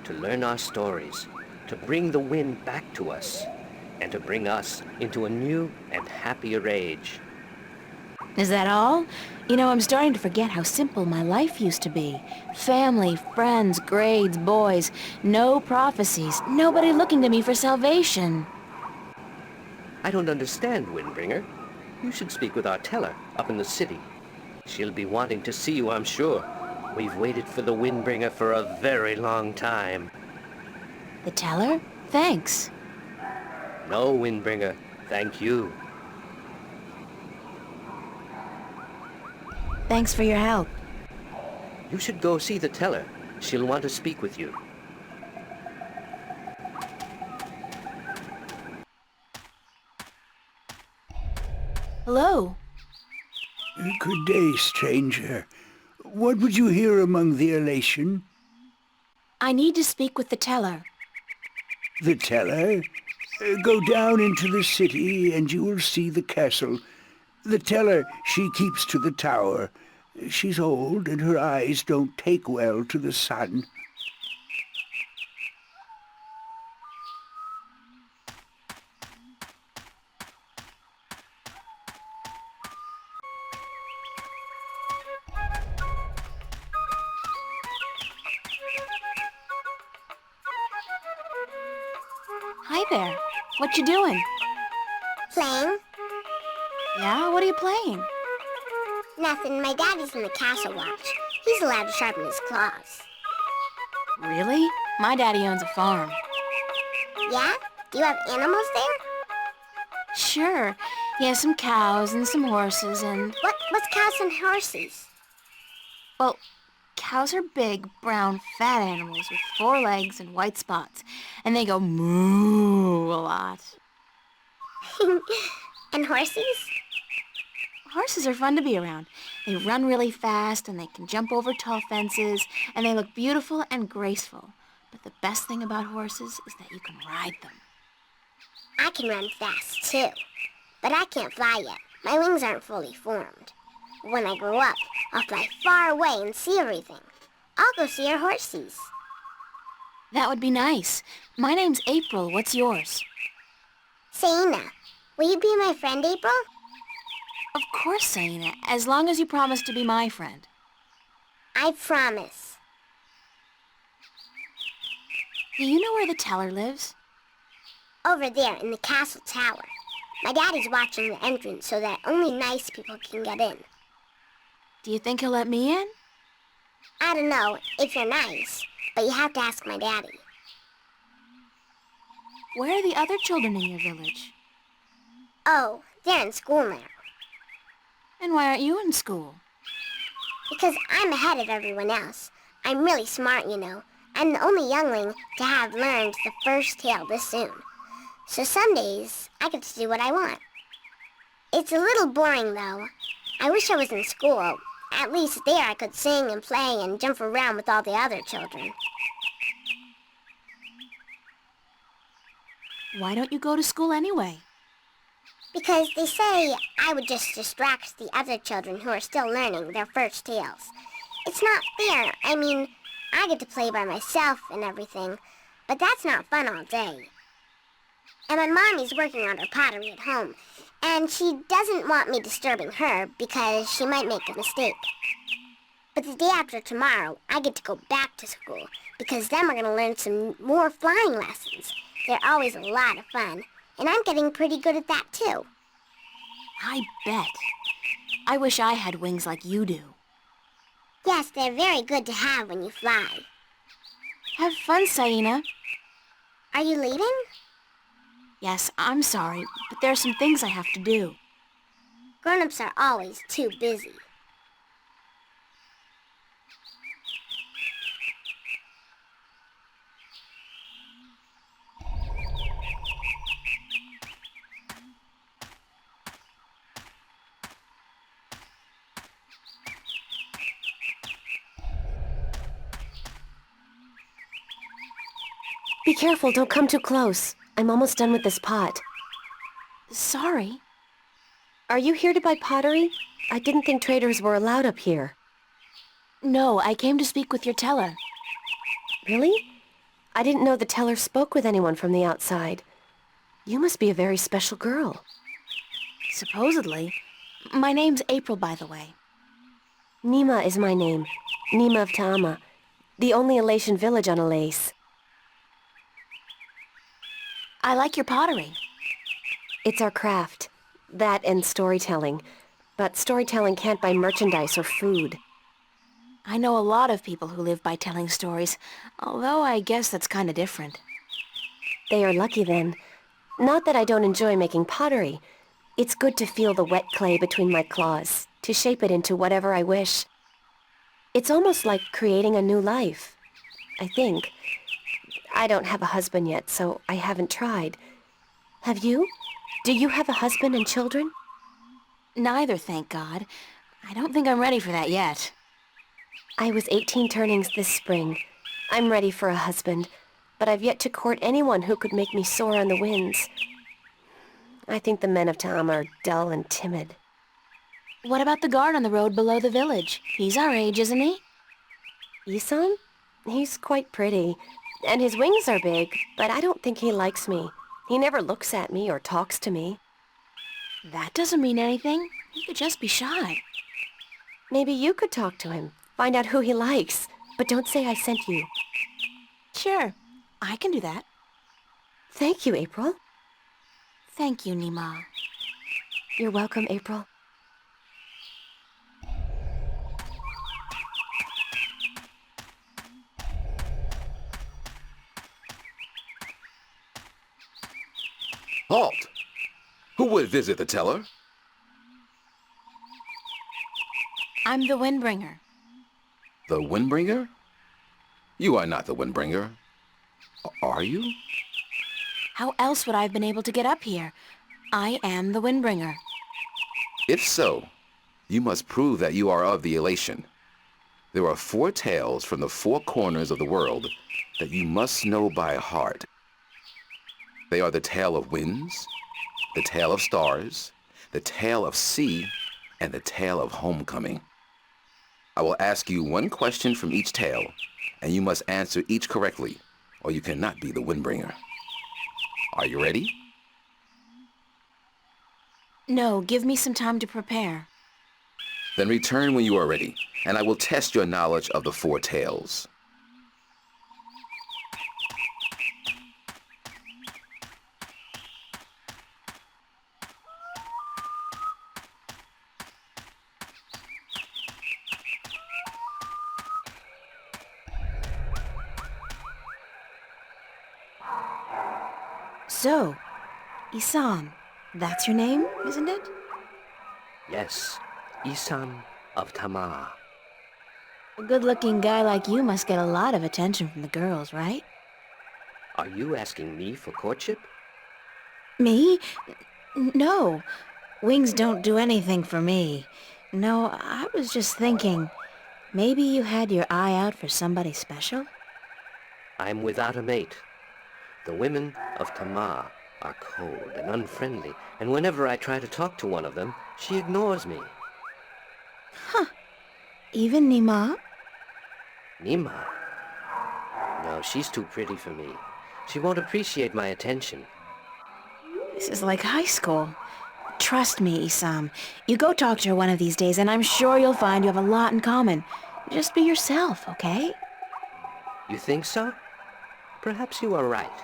[SPEAKER 7] to learn our stories, to bring the wind back to us, and to bring us into a new and happier age.
[SPEAKER 1] Is that all? You know, I'm starting to forget how simple my life used to be. Family, friends, grades, boys, no prophecies, nobody looking to me for salvation.
[SPEAKER 7] I don't understand, Windbringer. You should speak with our teller up in the city. She'll be wanting to see you, I'm sure. We've waited for the Windbringer for a very long time.
[SPEAKER 1] The teller? Thanks.
[SPEAKER 7] No, Windbringer, thank you.
[SPEAKER 1] Thanks for your help.
[SPEAKER 7] You should go see the teller. She'll want to speak with you.
[SPEAKER 1] Hello.
[SPEAKER 8] Good day, stranger. What would you hear among the elation?
[SPEAKER 1] I need to speak with the teller.
[SPEAKER 8] The teller? Go down into the city and you will see the castle. The teller, she keeps to the tower. She's old and her eyes don't take well to the sun.
[SPEAKER 1] Hi there. What you doing?
[SPEAKER 9] Playing?
[SPEAKER 1] Yeah, what are you playing?
[SPEAKER 9] Nothing. My daddy's in the castle watch. He's allowed to sharpen his claws.
[SPEAKER 1] Really? My daddy owns a farm.
[SPEAKER 9] Yeah? Do you have animals there?
[SPEAKER 1] Sure. He has some cows and some horses and...
[SPEAKER 9] What's cows and horses?
[SPEAKER 1] Well, cows are big, brown, fat animals with 4 legs and white spots. And they go moo a lot.
[SPEAKER 9] And horses?
[SPEAKER 1] Horses are fun to be around. They run really fast and they can jump over tall fences and they look beautiful and graceful. But the best thing about horses is that you can ride them.
[SPEAKER 9] I can run fast, too. But I can't fly yet. My wings aren't fully formed. When I grow up, I'll fly far away and see everything. I'll go see our horses.
[SPEAKER 1] That would be nice. My name's April. What's yours?
[SPEAKER 9] Saina, will you be my friend, April?
[SPEAKER 1] Of course, Saina, as long as you promise to be my friend.
[SPEAKER 9] I promise.
[SPEAKER 1] Do you know where the teller lives?
[SPEAKER 9] Over there in the castle tower. My daddy's watching the entrance so that only nice people can get in.
[SPEAKER 1] Do you think he'll let me in?
[SPEAKER 9] I don't know if you're nice, but you have to ask my daddy.
[SPEAKER 1] Where are the other children in your village?
[SPEAKER 9] Oh, they're in school now.
[SPEAKER 1] And why aren't you in school?
[SPEAKER 9] Because I'm ahead of everyone else. I'm really smart, you know. I'm the only youngling to have learned the first tale this soon. So some days, I get to do what I want. It's a little boring, though. I wish I was in school. At least there I could sing and play and jump around with all the other children.
[SPEAKER 1] Why don't you go to school anyway?
[SPEAKER 9] Because they say I would just distract the other children who are still learning their first tales. It's not fair. I mean, I get to play by myself and everything, but that's not fun all day. And my mommy's working on her pottery at home, and she doesn't want me disturbing her because she might make a mistake. But the day after tomorrow, I get to go back to school because then we're going to learn some more flying lessons. They're always a lot of fun, and I'm getting pretty good at that too.
[SPEAKER 1] I bet. I wish I had wings like you do.
[SPEAKER 9] Yes, they're very good to have when you fly.
[SPEAKER 1] Have fun, Saina.
[SPEAKER 9] Are you leaving?
[SPEAKER 1] Yes, I'm sorry, but there are some things I have to do.
[SPEAKER 9] Grown-ups are always too busy.
[SPEAKER 10] Be careful, don't come too close. I'm almost done with this pot.
[SPEAKER 1] Sorry.
[SPEAKER 10] Are you here to buy pottery? I didn't think traders were allowed up here.
[SPEAKER 1] No, I came to speak with your teller.
[SPEAKER 10] Really? I didn't know the teller spoke with anyone from the outside. You must be a very special girl.
[SPEAKER 1] Supposedly. My name's April, by the way.
[SPEAKER 10] Nima is my name. Nima of Ta'ama, the only Elation village on Elase.
[SPEAKER 1] I like your pottery.
[SPEAKER 10] It's our craft. That and storytelling. But storytelling can't buy merchandise or food.
[SPEAKER 1] I know a lot of people who live by telling stories, although I guess that's kind of different.
[SPEAKER 10] They are lucky then. Not that I don't enjoy making pottery. It's good to feel the wet clay between my claws, to shape it into whatever I wish. It's almost like creating a new life, I think. I don't have a husband yet, so I haven't tried. Have you? Do you have a husband and children?
[SPEAKER 1] Neither, thank God. I don't think I'm ready for that yet.
[SPEAKER 10] I was 18 turnings this spring. I'm ready for a husband, but I've yet to court anyone who could make me soar on the winds. I think the men of Ta'ama are dull and timid.
[SPEAKER 1] What about the guard on the road below the village? He's our age, isn't he?
[SPEAKER 10] Isan? He's quite pretty, and his wings are big, but I don't think he likes me. He never looks at me or talks to me.
[SPEAKER 1] That doesn't mean anything. He could just be shy.
[SPEAKER 10] Maybe you could talk to him, find out who he likes, but don't say I sent you.
[SPEAKER 1] Sure, I can do that.
[SPEAKER 10] Thank you, April.
[SPEAKER 1] Thank you, Nima.
[SPEAKER 10] You're welcome, April.
[SPEAKER 5] Halt! Who would visit the teller?
[SPEAKER 1] I'm the Windbringer.
[SPEAKER 5] The Windbringer? You are not the Windbringer. Are you?
[SPEAKER 1] How else would I have been able to get up here? I am the Windbringer.
[SPEAKER 5] If so, you must prove that you are of the Elation. There are 4 tales from the 4 corners of the world that you must know by heart. They are the tale of winds, the tale of stars, the tale of sea, and the tale of homecoming. I will ask you 1 question from each tale, and you must answer each correctly, or you cannot be the Windbringer. Are you ready?
[SPEAKER 1] No, give me some time to prepare.
[SPEAKER 5] Then return when you are ready, and I will test your knowledge of the 4 tales.
[SPEAKER 1] So, Isam, that's your name, isn't it?
[SPEAKER 7] Yes, Isan of Tama.
[SPEAKER 1] A good-looking guy like you must get a lot of attention from the girls, right?
[SPEAKER 7] Are you asking me for courtship?
[SPEAKER 1] Me? No. Wings don't do anything for me. No, I was just thinking, maybe you had your eye out for somebody special?
[SPEAKER 7] I'm without a mate. The women of Tama are cold and unfriendly, and whenever I try to talk to one of them, she ignores me.
[SPEAKER 1] Huh. Even Nima?
[SPEAKER 7] Nima? No, she's too pretty for me. She won't appreciate my attention.
[SPEAKER 1] This is like high school. Trust me, Isam. You go talk to her one of these days, and I'm sure you'll find you have a lot in common. Just be yourself, okay?
[SPEAKER 7] You think so? Perhaps you are right.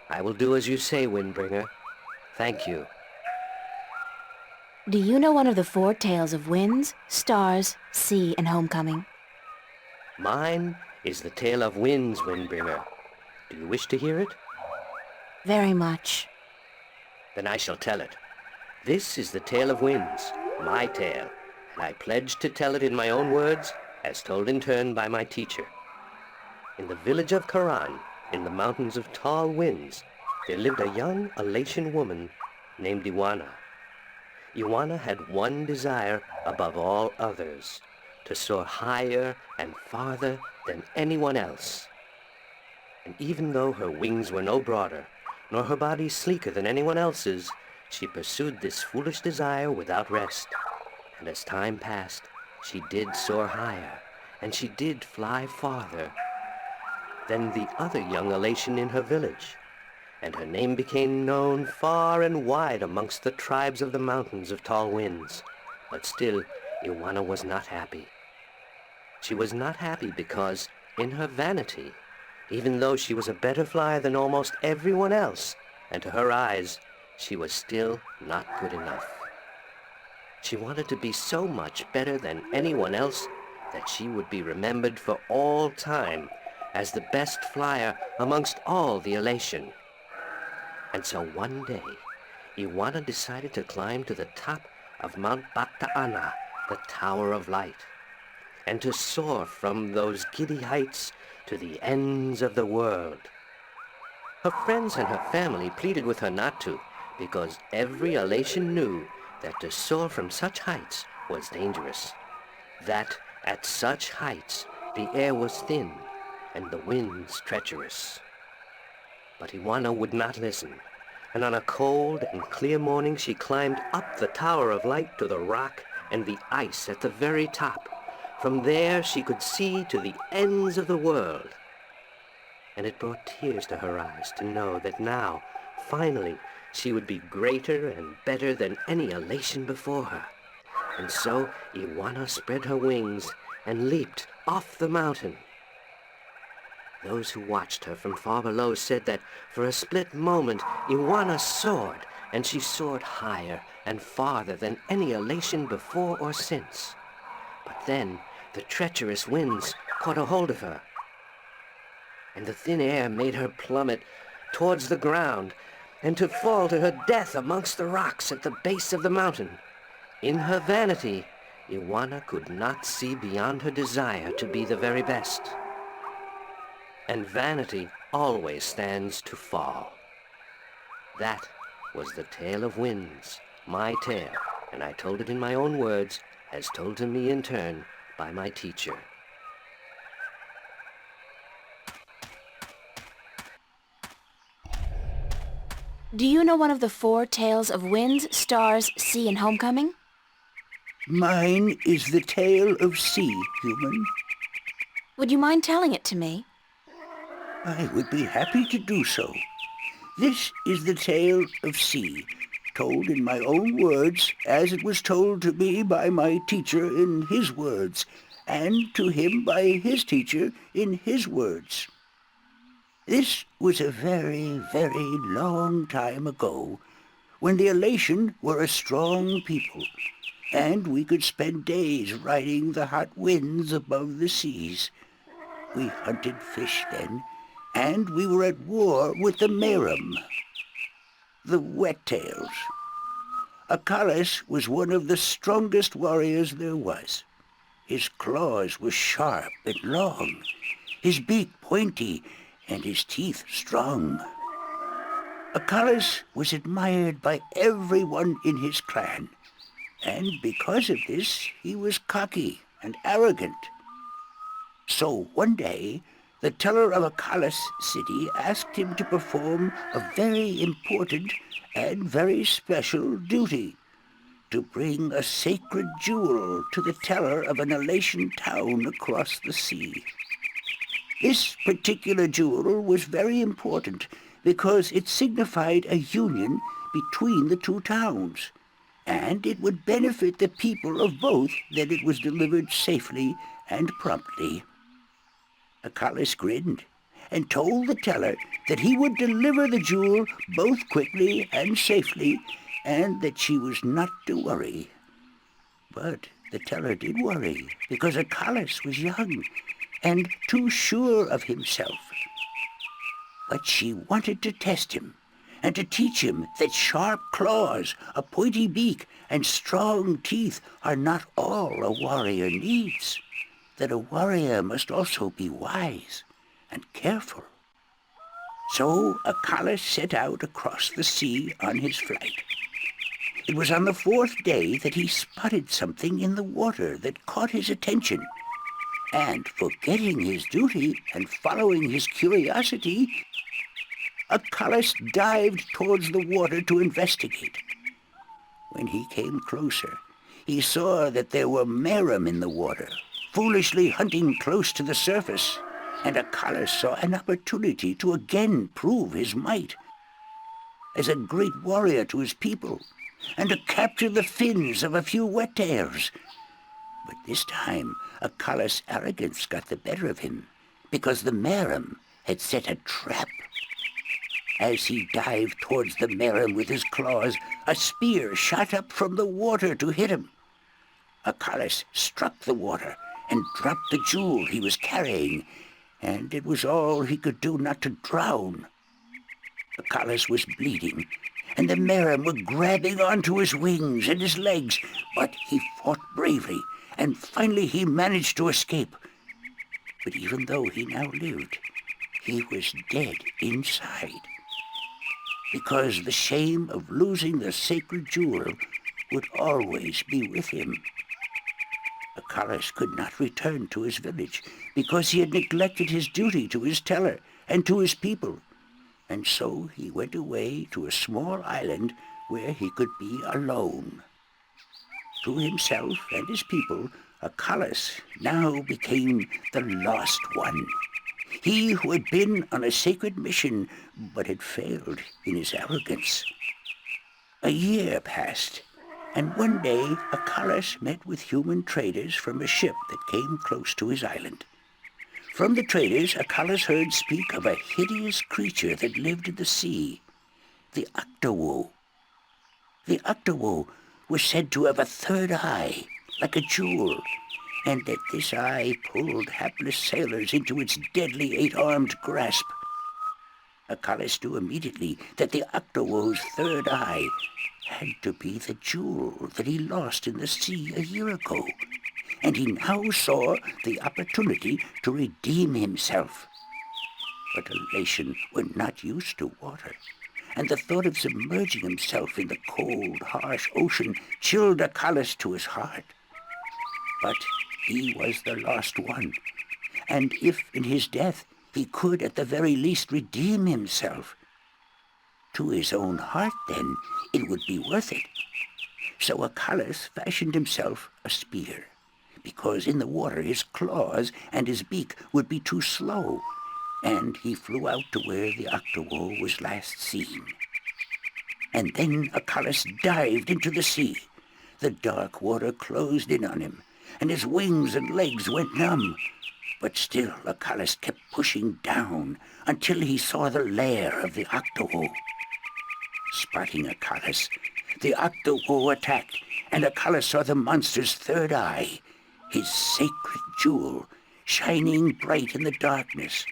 [SPEAKER 7] I will do as you say, Windbringer. Thank you.
[SPEAKER 1] Do you know one of the 4 tales of winds, stars, sea, and homecoming?
[SPEAKER 7] Mine is the tale of winds, Windbringer. Do you wish to hear it?
[SPEAKER 1] Very much.
[SPEAKER 7] Then I shall tell it. This is the tale of winds, my tale, and I pledge to tell it in my own words, as told in turn by my teacher. In the village of Karan, in the mountains of tall winds, there lived a young Elation woman named Iwana. Iwana had one desire above all others, to soar higher and farther than anyone else. And even though her wings were no broader, nor her body sleeker than anyone else's, she pursued this foolish desire without rest. And as time passed, she did soar higher, and she did fly farther than the other young elation in her village, and her name became known far and wide amongst the tribes of the mountains of tall winds. But still, Iwana was not happy. She was not happy because, in her vanity, even though she was a better flyer than almost everyone else, and to her eyes, she was still not good enough. She wanted to be so much better than anyone else that she would be remembered for all time as the best flyer amongst all the elation. And so one day, Iwana decided to climb to the top of Mount Bakta'ana, the Tower of Light, and to soar from those giddy heights to the ends of the world. Her friends and her family pleaded with her not to, because every elation knew that to soar from such heights was dangerous, that at such heights the air was thin and the winds treacherous. But Iwana would not listen, and on a cold and clear morning she climbed up the Tower of Light to the rock and the ice at the very top. From there she could see to the ends of the world. And it brought tears to her eyes to know that now, finally, she would be greater and better than any elation before her. And so Iwana spread her wings and leaped off the mountain. Those who watched her from far below said that for a split moment Iwana soared, and she soared higher and farther than any elation before or since. But then the treacherous winds caught a hold of her, and the thin air made her plummet towards the ground and to fall to her death amongst the rocks at the base of the mountain. In her vanity, Iwana could not see beyond her desire to be the very best. And vanity always stands to fall. That was the tale of winds, my tale, and I told it in my own words, as told to me in turn by my teacher.
[SPEAKER 1] Do you know one of the 4 tales of winds, stars, sea, and homecoming?
[SPEAKER 8] Mine is the tale of sea, human.
[SPEAKER 1] Would you mind telling it to me?
[SPEAKER 8] I would be happy to do so. This is the tale of sea, told in my own words, as it was told to me by my teacher in his words, and to him by his teacher in his words. This was a very, very long time ago, when the elation were a strong people, and we could spend days riding the hot winds above the seas. We hunted fish then, and we were at war with the Merum, the wet-tails. Achilles was one of the strongest warriors there was. His claws were sharp and long, his beak pointy, and his teeth strong. Achilles was admired by everyone in his clan, and because of this he was cocky and arrogant. So one day, the teller of Achilles' city asked him to perform a very important and very special duty, to bring a sacred jewel to the teller of an elation town across the sea. This particular jewel was very important because it signified a union between the 2 towns, and it would benefit the people of both that it was delivered safely and promptly. Achilles grinned and told the teller that he would deliver the jewel both quickly and safely, and that she was not to worry. But the teller did worry, because Achilles was young and too sure of himself. But she wanted to test him, and to teach him that sharp claws, a pointy beak, and strong teeth are not all a warrior needs, that a warrior must also be wise and careful. So Achilles set out across the sea on his flight. It was on the 4th day that he spotted something in the water that caught his attention, and forgetting his duty and following his curiosity, Achilles dived towards the water to investigate. When he came closer, he saw that there were merum in the water, foolishly hunting close to the surface, and Acalus saw an opportunity to again prove his might as a great warrior to his people, and to capture the fins of a few wet-tails. But this time, Acalus' arrogance got the better of him, because the merum had set a trap. As he dived towards the merum with his claws, a spear shot up from the water to hit him. Acalus struck the water and dropped the jewel he was carrying, and it was all he could do not to drown. Acalus was bleeding, and the merum were grabbing onto his wings and his legs, but he fought bravely, and finally he managed to escape. But even though he now lived, he was dead inside, because the shame of losing the sacred jewel would always be with him. Acalus could not return to his village, because he had neglected his duty to his teller and to his people, and so he went away to a small island where he could be alone. To himself and his people, Acalus now became the lost one. He who had been on a sacred mission, but had failed in his arrogance. A year passed, and one day Acalus met with human traders from a ship that came close to his island. From the traders, Acalus heard speak of a hideous creature that lived in the sea, the Octowoe. The Octowoe was said to have a third eye, like a jewel, and that this eye pulled hapless sailors into its deadly eight-armed grasp. Acalus knew immediately that the Octowoe's third eye had to be the jewel that he lost in the sea a year ago, and he now saw the opportunity to redeem himself. But elation were not used to water, and the thought of submerging himself in the cold, harsh ocean chilled Acalus to his heart. But he was the lost one, and if in his death he could at the very least redeem himself, to his own heart then it would be worth it. So Acalus fashioned himself a spear, because in the water his claws and his beak would be too slow, and he flew out to where the Octowoe was last seen. And then Acalus dived into the sea. The dark water closed in on him, and his wings and legs went numb. But still Acalus kept pushing down until he saw the lair of the Octowoe. Spotting Acalus, the Octowoe attacked, and Acalus saw the monster's third eye, his sacred jewel, shining bright in the darkness,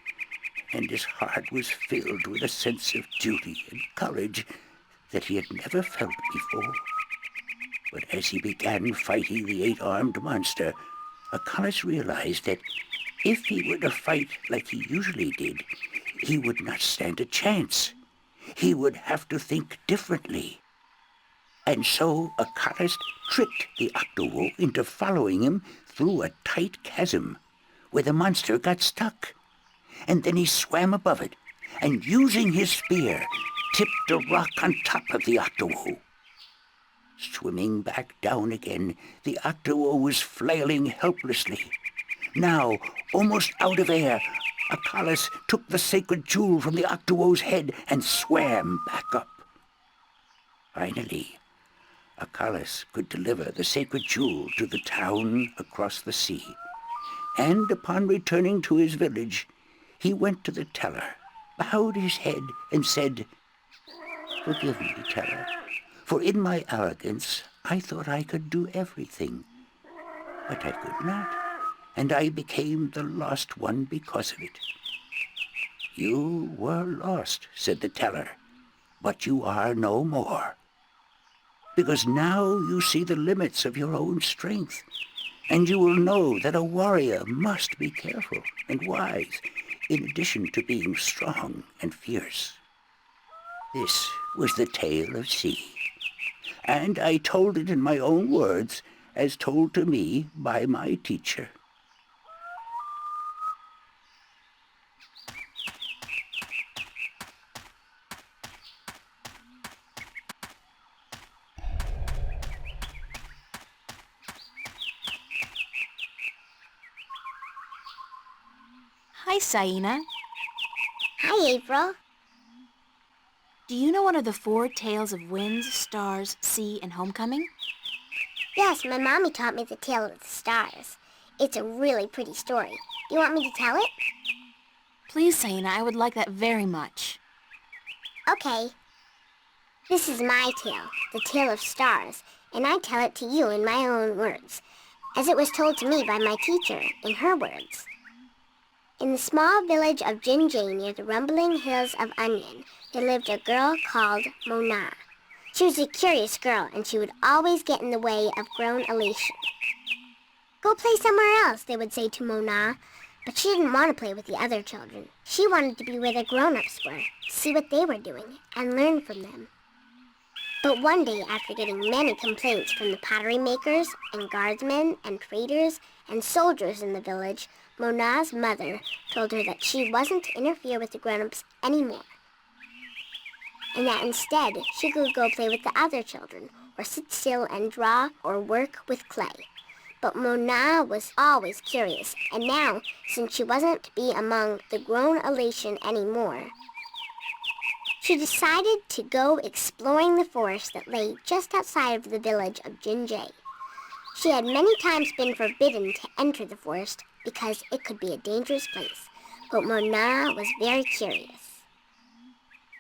[SPEAKER 8] and his heart was filled with a sense of duty and courage that he had never felt before. But as he began fighting the eight-armed monster, Acalus realized that if he were to fight like he usually did, he would not stand a chance. He would have to think differently. And so Acalus tricked the Octowoe into following him through a tight chasm where the monster got stuck. And then he swam above it, and using his spear, tipped a rock on top of the Octowoe. Swimming back down again, the Octowoe was flailing helplessly. Now, almost out of air, Acalus took the sacred jewel from the Octowoe's head and swam back up. Finally, Acalus could deliver the sacred jewel to the town across the sea, and upon returning to his village, he went to the teller, bowed his head, and said, "Forgive me, teller, for in my arrogance I thought I could do everything, but I could not, and I became the lost one because of it." "You were lost," said the teller, "but you are no more, because now you see the limits of your own strength, and you will know that a warrior must be careful and wise, in addition to being strong and fierce." This was the tale of C, and I told it in my own words, as told to me by my teacher.
[SPEAKER 1] Hi, Saina.
[SPEAKER 9] Hi, April.
[SPEAKER 1] Do you know one of the 4 tales of winds, stars, sea, and homecoming?
[SPEAKER 9] Yes, my mommy taught me the tale of the stars. It's a really pretty story. Do you want me to tell it?
[SPEAKER 1] Please, Saina, I would like that very much.
[SPEAKER 9] Okay. This is my tale, the tale of stars, and I tell it to you in my own words, as it was told to me by my teacher in her words. In the small village of Jinjay near the rumbling hills of Onion, there lived a girl called Mona. She was a curious girl, and she would always get in the way of grown elation. Go play somewhere else, they would say to Mona, but she didn't want to play with the other children. She wanted to be where the grown-ups were, see what they were doing, and learn from them. But one day, after getting many complaints from the pottery makers and guardsmen and traders and soldiers in the village, Mona's mother told her that she wasn't to interfere with the grown-ups anymore, and that instead she could go play with the other children, or sit still and draw or work with clay. But Mona was always curious, and now, since she wasn't to be among the grown elation anymore, she decided to go exploring the forest that lay just outside of the village of Jinjay. She had many times been forbidden to enter the forest because it could be a dangerous place, but Mona was very curious.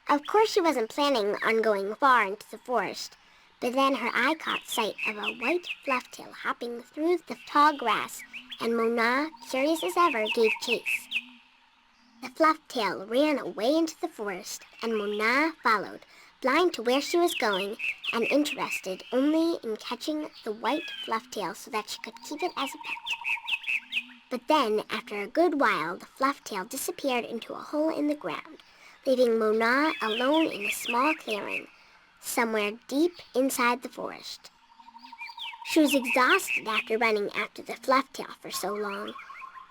[SPEAKER 9] Of course she wasn't planning on going far into the forest, but then her eye caught sight of a white flufftail hopping through the tall grass, and Mona, curious as ever, gave chase. The flufftail ran away into the forest, and Mona followed, blind to where she was going and interested only in catching the white flufftail so that she could keep it as a pet. But then, after a good while, the flufftail disappeared into a hole in the ground, leaving Mona alone in a small clearing, somewhere deep inside the forest. She was exhausted after running after the flufftail for so long,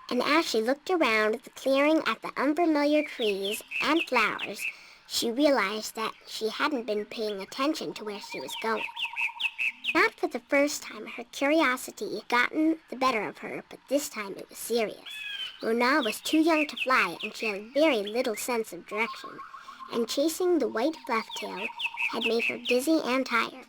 [SPEAKER 9] and as she looked around the clearing at the unfamiliar trees and flowers, she realized that she hadn't been paying attention to where she was going. Not for the first time, her curiosity had gotten the better of her, but this time it was serious. Mona was too young to fly, and she had very little sense of direction, and chasing the white flufftail had made her dizzy and tired.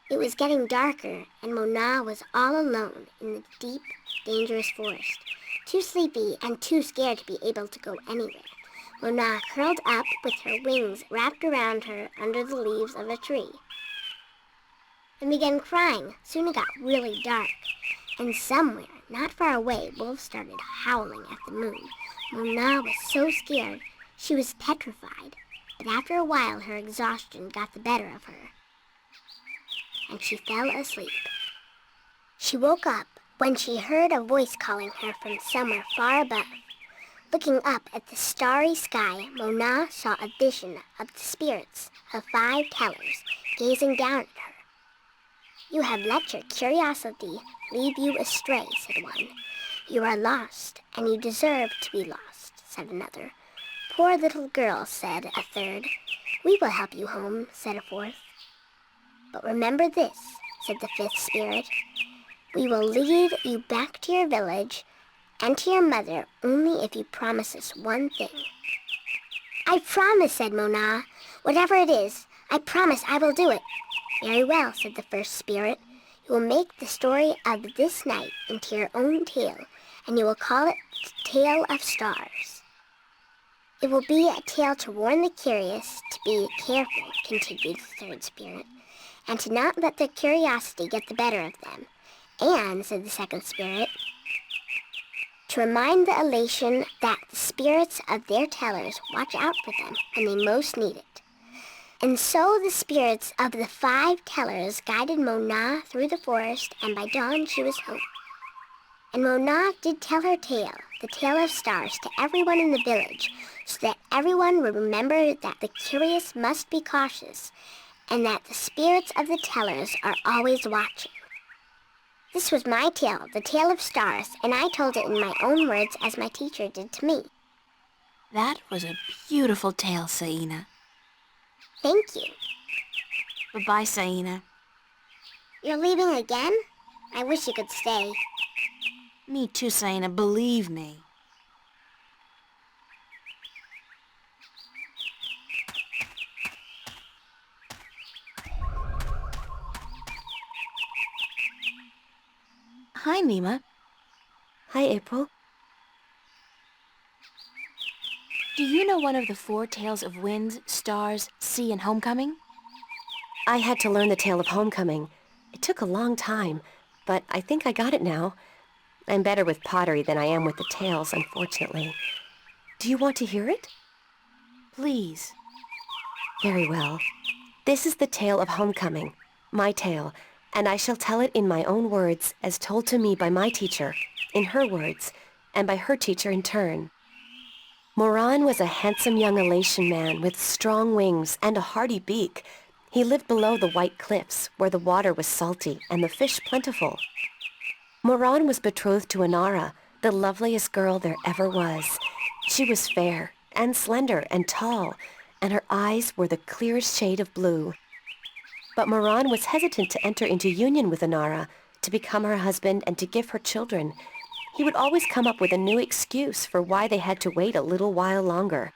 [SPEAKER 9] It was getting darker, and Mona was all alone in the deep, dangerous forest, too sleepy and too scared to be able to go anywhere. Mona curled up with her wings wrapped around her under the leaves of a tree and began crying. Soon it got really dark, and somewhere, not far away, wolves started howling at the moon. Mona was so scared she was petrified, but after a while her exhaustion got the better of her, and she fell asleep. She woke up when she heard a voice calling her from somewhere far above. Looking up at the starry sky, Mona saw a vision of the spirits of 5 tellers gazing down at her. "You have let your curiosity lead you astray," said one. "You are lost, and you deserve to be lost," said another. "Poor little girl," said a third. "We will help you home," said a fourth. "But remember this," said the 5th spirit. "We will lead you back to your village and to your mother only if you promise us one thing." "I promise," said Mona. "Whatever it is, I promise I will do it." "Very well," said the 1st spirit. "You will make the story of this night into your own tale, and you will call it the Tale of Stars." "It will be a tale to warn the curious to be careful," continued the 3rd spirit, "and to not let their curiosity get the better of them. And," said the 2nd spirit, "to remind the elation that the spirits of their tellers watch out for them when they most need it." And so the spirits of the 5 tellers guided Mona through the forest, and by dawn she was home. And Mona did tell her tale, the Tale of Stars, to everyone in the village, so that everyone would remember that the curious must be cautious, and that the spirits of the tellers are always watching. This was my tale, the Tale of Stars, and I told it in my own words as my teacher did to me.
[SPEAKER 1] That was a beautiful tale, Saina.
[SPEAKER 9] Thank you.
[SPEAKER 1] Bye-bye, Saina.
[SPEAKER 9] You're leaving again? I wish you could stay.
[SPEAKER 1] Me too, Saina, believe me. Hi, Nima.
[SPEAKER 10] Hi, April.
[SPEAKER 1] Do you know one of the four tales of wind, stars, sea, and homecoming?
[SPEAKER 10] I had to learn the tale of homecoming. It took a long time, but I think I got it now. I'm better with pottery than I am with the tales, unfortunately. Do you want to hear it?
[SPEAKER 1] Please.
[SPEAKER 10] Very well. This is the tale of homecoming, my tale, and I shall tell it in my own words as told to me by my teacher, in her words, and by her teacher in turn. Moran was a handsome young Elation man with strong wings and a hardy beak. He lived below the white cliffs, where the water was salty and the fish plentiful. Moran was betrothed to Inara, the loveliest girl there ever was. She was fair and slender and tall, and her eyes were the clearest shade of blue. But Moran was hesitant to enter into union with Inara, to become her husband and to give her children. He would always come up with a new excuse for why they had to wait a little while longer.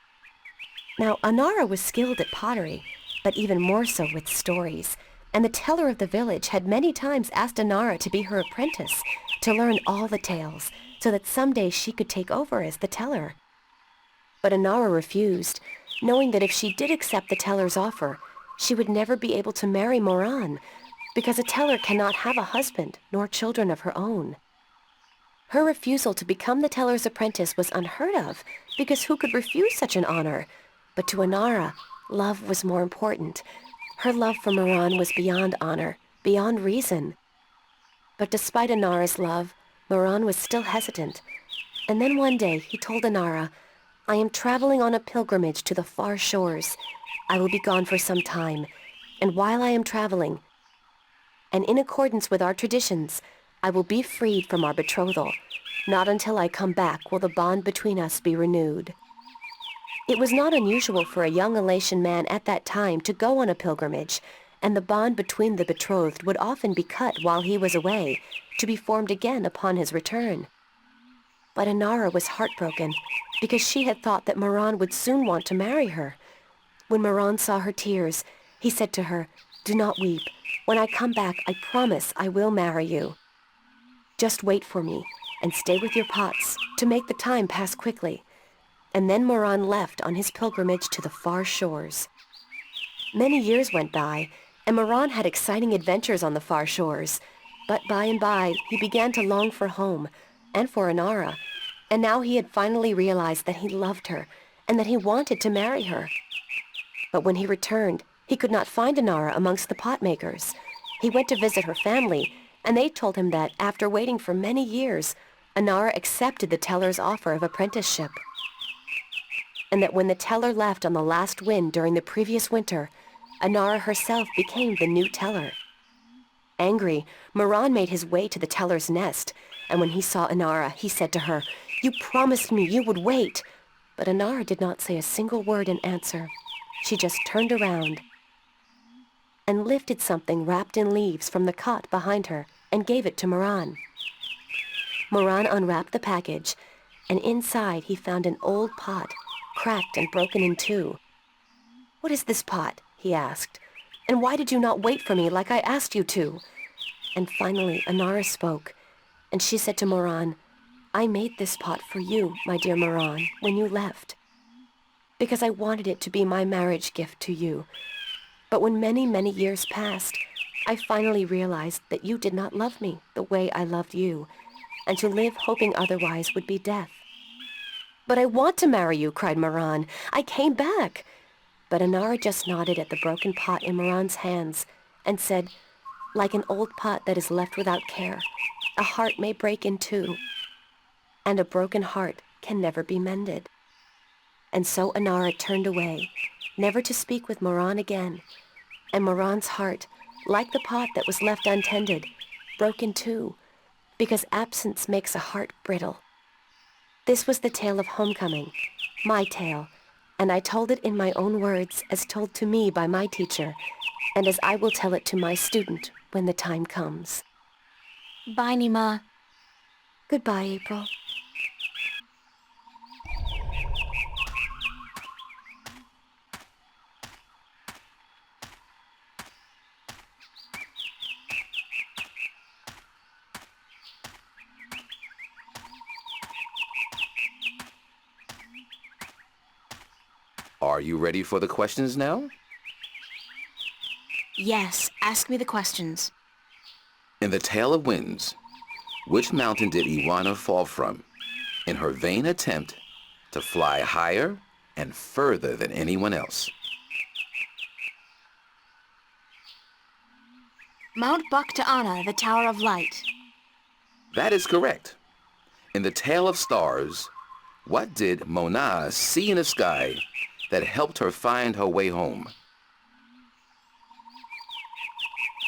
[SPEAKER 10] Now, Inara was skilled at pottery, but even more so with stories, and the teller of the village had many times asked Inara to be her apprentice, to learn all the tales, so that someday she could take over as the teller. But Inara refused, knowing that if she did accept the teller's offer, she would never be able to marry Moran, because a teller cannot have a husband nor children of her own. Her refusal to become the teller's apprentice was unheard of, because who could refuse such an honor? But to Inara, love was more important. Her love for Moran was beyond honor, beyond reason. But despite Inara's love, Moran was still hesitant. And then one day he told Inara, "I am traveling on a pilgrimage to the far shores. I will be gone for some time, and while I am traveling, and in accordance with our traditions, I will be freed from our betrothal. Not until I come back will the bond between us be renewed." It was not unusual for a young Elation man at that time to go on a pilgrimage, and the bond between the betrothed would often be cut while he was away, to be formed again upon his return. But Inara was heartbroken, because she had thought that Moran would soon want to marry her. When Moran saw her tears, he said to her, "Do not weep. When I come back, I promise I will marry you. Just wait for me, and stay with your pots, to make the time pass quickly." And then Moran left on his pilgrimage to the far shores. Many years went by, and Moran had exciting adventures on the far shores. But by and by, he began to long for home, and for Inara, and now he had finally realized that he loved her, and that he wanted to marry her. But when he returned, he could not find Inara amongst the pot makers. He went to visit her family, and they told him that, after waiting for many years, Inara accepted the teller's offer of apprenticeship. And that when the teller left on the last wind during the previous winter, Inara herself became the new teller. Angry, Moran made his way to the teller's nest, and when he saw Inara, he said to her, "You promised me you would wait." But Inara did not say a single word in answer. She just turned around and lifted something wrapped in leaves from the cot behind her and gave it to Moran. Moran unwrapped the package, and inside he found an old pot, cracked and broken in two. "What is this pot?" he asked. "And why did you not wait for me like I asked you to?" And finally Inara spoke, and she said to Moran, "I made this pot for you, my dear Moran, when you left, because I wanted it to be my marriage gift to you. But when many, many years passed, I finally realized that you did not love me the way I loved you, and to live hoping otherwise would be death." "But I want to marry you," cried Moran. "I came back." But Inara just nodded at the broken pot in Moran's hands and said, "Like an old pot that is left without care, a heart may break in two, and a broken heart can never be mended." And so Inara turned away, never to speak with Moran again, and Moran's heart, like the pot that was left untended, broke in two, because absence makes a heart brittle. This was the tale of homecoming, my tale, and I told it in my own words as told to me by my teacher, and as I will tell it to my student when the time comes.
[SPEAKER 1] Bye, Nima.
[SPEAKER 10] Goodbye, April.
[SPEAKER 5] Are you ready for the questions now?
[SPEAKER 1] Yes, ask me the questions.
[SPEAKER 5] In the Tale of Winds, which mountain did Iguana fall from in her vain attempt to fly higher and further than anyone else?
[SPEAKER 1] Mount Ana, the Tower of Light.
[SPEAKER 5] That is correct. In the Tale of Stars, what did Mona see in the sky that helped her find her way home?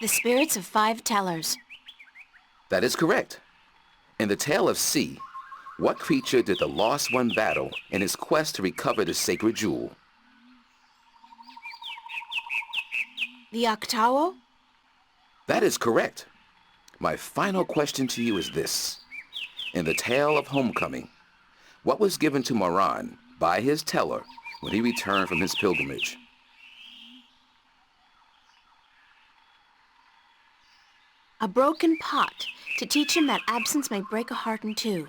[SPEAKER 1] The spirits of 5 tellers.
[SPEAKER 5] That is correct. In the Tale of Sea, what creature did the Lost One battle in his quest to recover the sacred jewel?
[SPEAKER 1] The Octavo?
[SPEAKER 5] That is correct. My final question to you is this. In the Tale of Homecoming, what was given to Moran by his teller when he returned from his pilgrimage?
[SPEAKER 1] A broken pot, to teach him that absence may break a heart in two.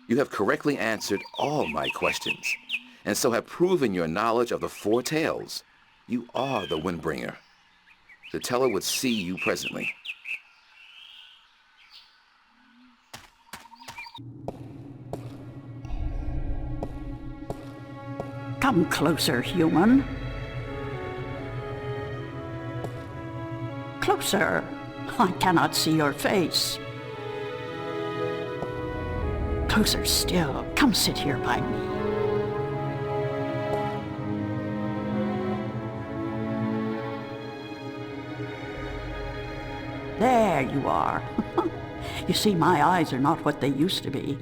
[SPEAKER 5] You have correctly answered all my questions, and so have proven your knowledge of the 4 tales. You are the Windbringer. The teller would see you presently.
[SPEAKER 11] Come closer, human. Closer. I cannot see your face. Closer still. Come sit here by me. There you are. You see, my eyes are not what they used to be.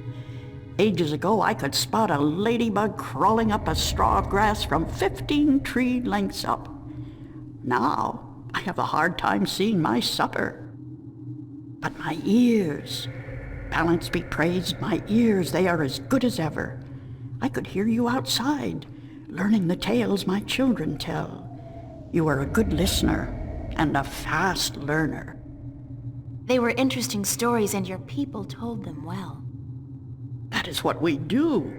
[SPEAKER 11] Ages ago, I could spot a ladybug crawling up a straw of grass from 15 tree lengths up. Now, I have a hard time seeing my supper. But my ears, balance be praised, my ears, they are as good as ever. I could hear you outside, learning the tales my children tell. You are a good listener and a fast learner.
[SPEAKER 1] They were interesting stories, and your people told them well.
[SPEAKER 11] That is what we do.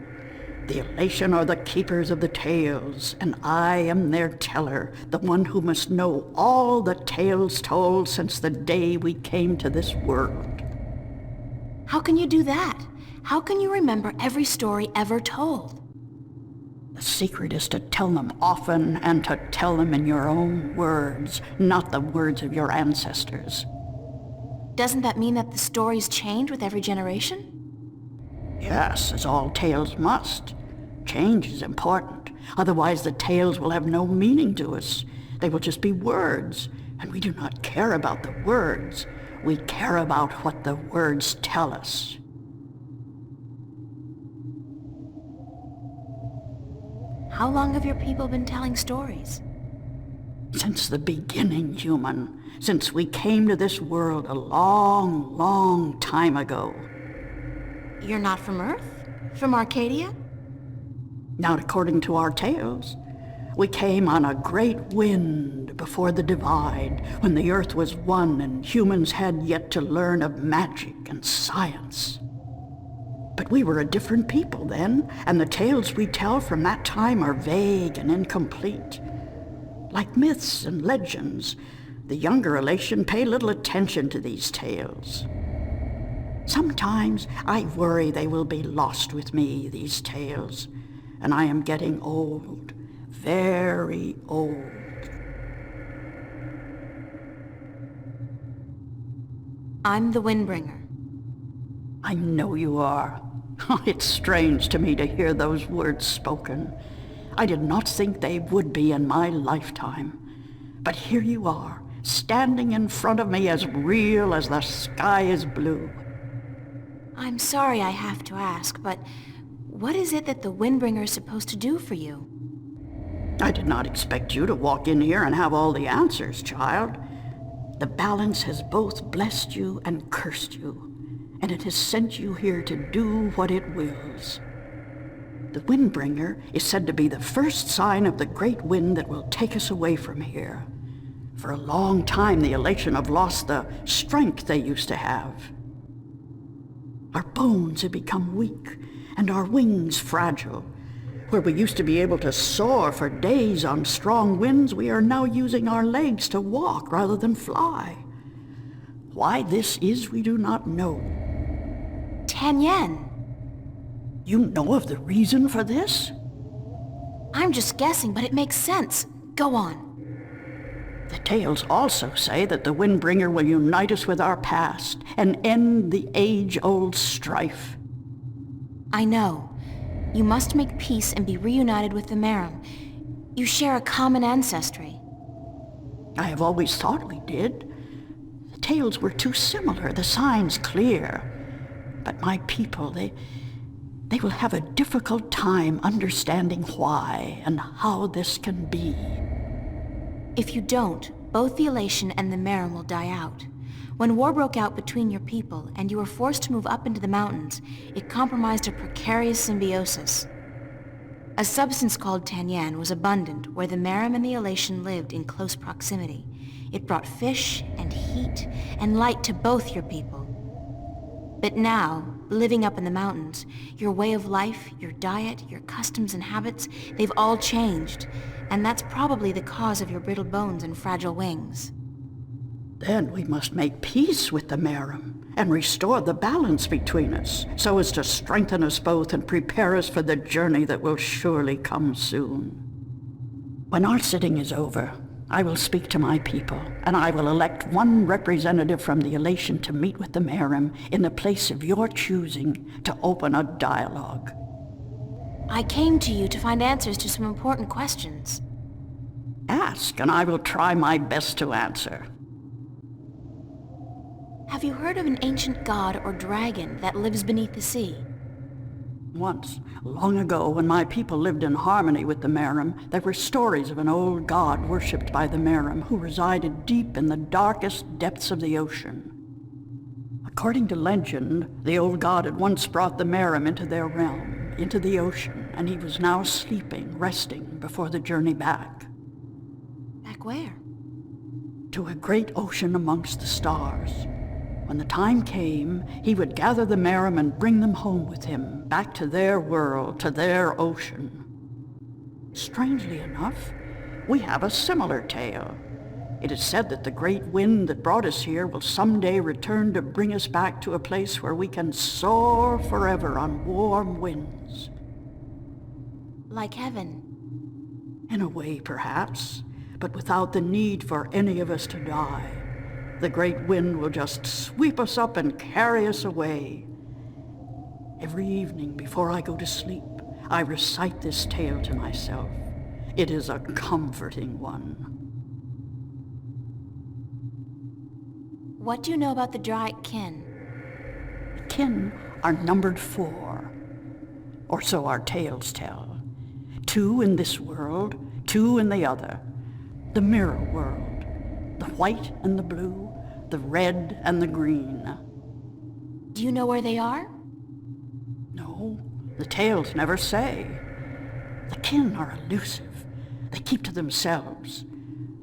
[SPEAKER 11] The elation are the keepers of the tales, and I am their teller, the one who must know all the tales told since the day we came to this world.
[SPEAKER 1] How can you do that? How can you remember every story ever told?
[SPEAKER 11] The secret is to tell them often and to tell them in your own words, not the words of your ancestors.
[SPEAKER 1] Doesn't that mean that the stories change with every generation?
[SPEAKER 11] Yes, as all tales must. Change is important. Otherwise the tales will have no meaning to us. They will just be words, and we do not care about the words. We care about what the words tell us.
[SPEAKER 1] How long have your people been telling stories?
[SPEAKER 11] Since the beginning, human. Since we came to this world a long, long time ago.
[SPEAKER 1] You're not from Earth? From Arcadia?
[SPEAKER 11] Not according to our tales. We came on a great wind before the divide, when the earth was one and humans had yet to learn of magic and science. But we were a different people then, and the tales we tell from that time are vague and incomplete. Like myths and legends, the younger elation pay little attention to these tales. Sometimes I worry they will be lost with me, these tales, and I am getting old, very old.
[SPEAKER 1] I'm the Windbringer.
[SPEAKER 11] I know you are. It's strange to me to hear those words spoken. I did not think they would be in my lifetime. But here you are, standing in front of me as real as the sky is blue.
[SPEAKER 1] I'm sorry I have to ask, but what is it that the Windbringer is supposed to do for you?
[SPEAKER 11] I did not expect you to walk in here and have all the answers, child. The balance has both blessed you and cursed you, and it has sent you here to do what it wills. The Windbringer is said to be the first sign of the great wind that will take us away from here. For a long time, the elation have lost the strength they used to have. Our bones have become weak, and our wings fragile. Where we used to be able to soar for days on strong winds, we are now using our legs to walk rather than fly. Why this is, we do not know.
[SPEAKER 1] Tan Yen.
[SPEAKER 11] You know of the reason for this?
[SPEAKER 1] I'm just guessing, but it makes sense. Go on.
[SPEAKER 11] The tales also say that the Windbringer will unite us with our past and end the age-old strife.
[SPEAKER 1] I know. You must make peace and be reunited with the Merim. You share a common ancestry.
[SPEAKER 11] I have always thought we did. The tales were too similar, the signs clear. But my people, they will have a difficult time understanding why and how this can be.
[SPEAKER 1] If you don't, both the Elation and the Merim will die out. When war broke out between your people and you were forced to move up into the mountains, it compromised a precarious symbiosis. A substance called Tan Yen was abundant where the Merim and the Elation lived in close proximity. It brought fish and heat and light to both your people. But now, living up in the mountains, your way of life, your diet, your customs and habits, they've all changed. And that's probably the cause of your brittle bones and fragile wings.
[SPEAKER 11] Then we must make peace with the Merim and restore the balance between us, so as to strengthen us both and prepare us for the journey that will surely come soon. When our sitting is over, I will speak to my people, and I will elect one representative from the Elation to meet with the Merim in the place of your choosing to open a dialogue.
[SPEAKER 1] I came to you to find answers to some important questions.
[SPEAKER 11] Ask, and I will try my best to answer.
[SPEAKER 1] Have you heard of an ancient god or dragon that lives beneath the sea?
[SPEAKER 11] Once, long ago, when my people lived in harmony with the Merim, there were stories of an old god worshipped by the Merim who resided deep in the darkest depths of the ocean. According to legend, the old god had once brought the Merim into their realm, into the ocean, and he was now sleeping, resting before the journey back.
[SPEAKER 1] Back where?
[SPEAKER 11] To a great ocean amongst the stars. When the time came, he would gather the Merim and bring them home with him, back to their world, to their ocean. Strangely enough, we have a similar tale. It is said that the great wind that brought us here will someday return to bring us back to a place where we can soar forever on warm winds.
[SPEAKER 1] Like heaven.
[SPEAKER 11] In a way, perhaps, but without the need for any of us to die. The great wind will just sweep us up and carry us away. Every evening before I go to sleep, I recite this tale to myself. It is a comforting one.
[SPEAKER 1] What do you know about the Dryac kin?
[SPEAKER 11] Kin are numbered 4, or so our tales tell. 2 in this world, 2 in the other. The mirror world, the white and the blue, the red and the green.
[SPEAKER 1] Do you know where they are?
[SPEAKER 11] No, the tales never say. The kin are elusive. They keep to themselves.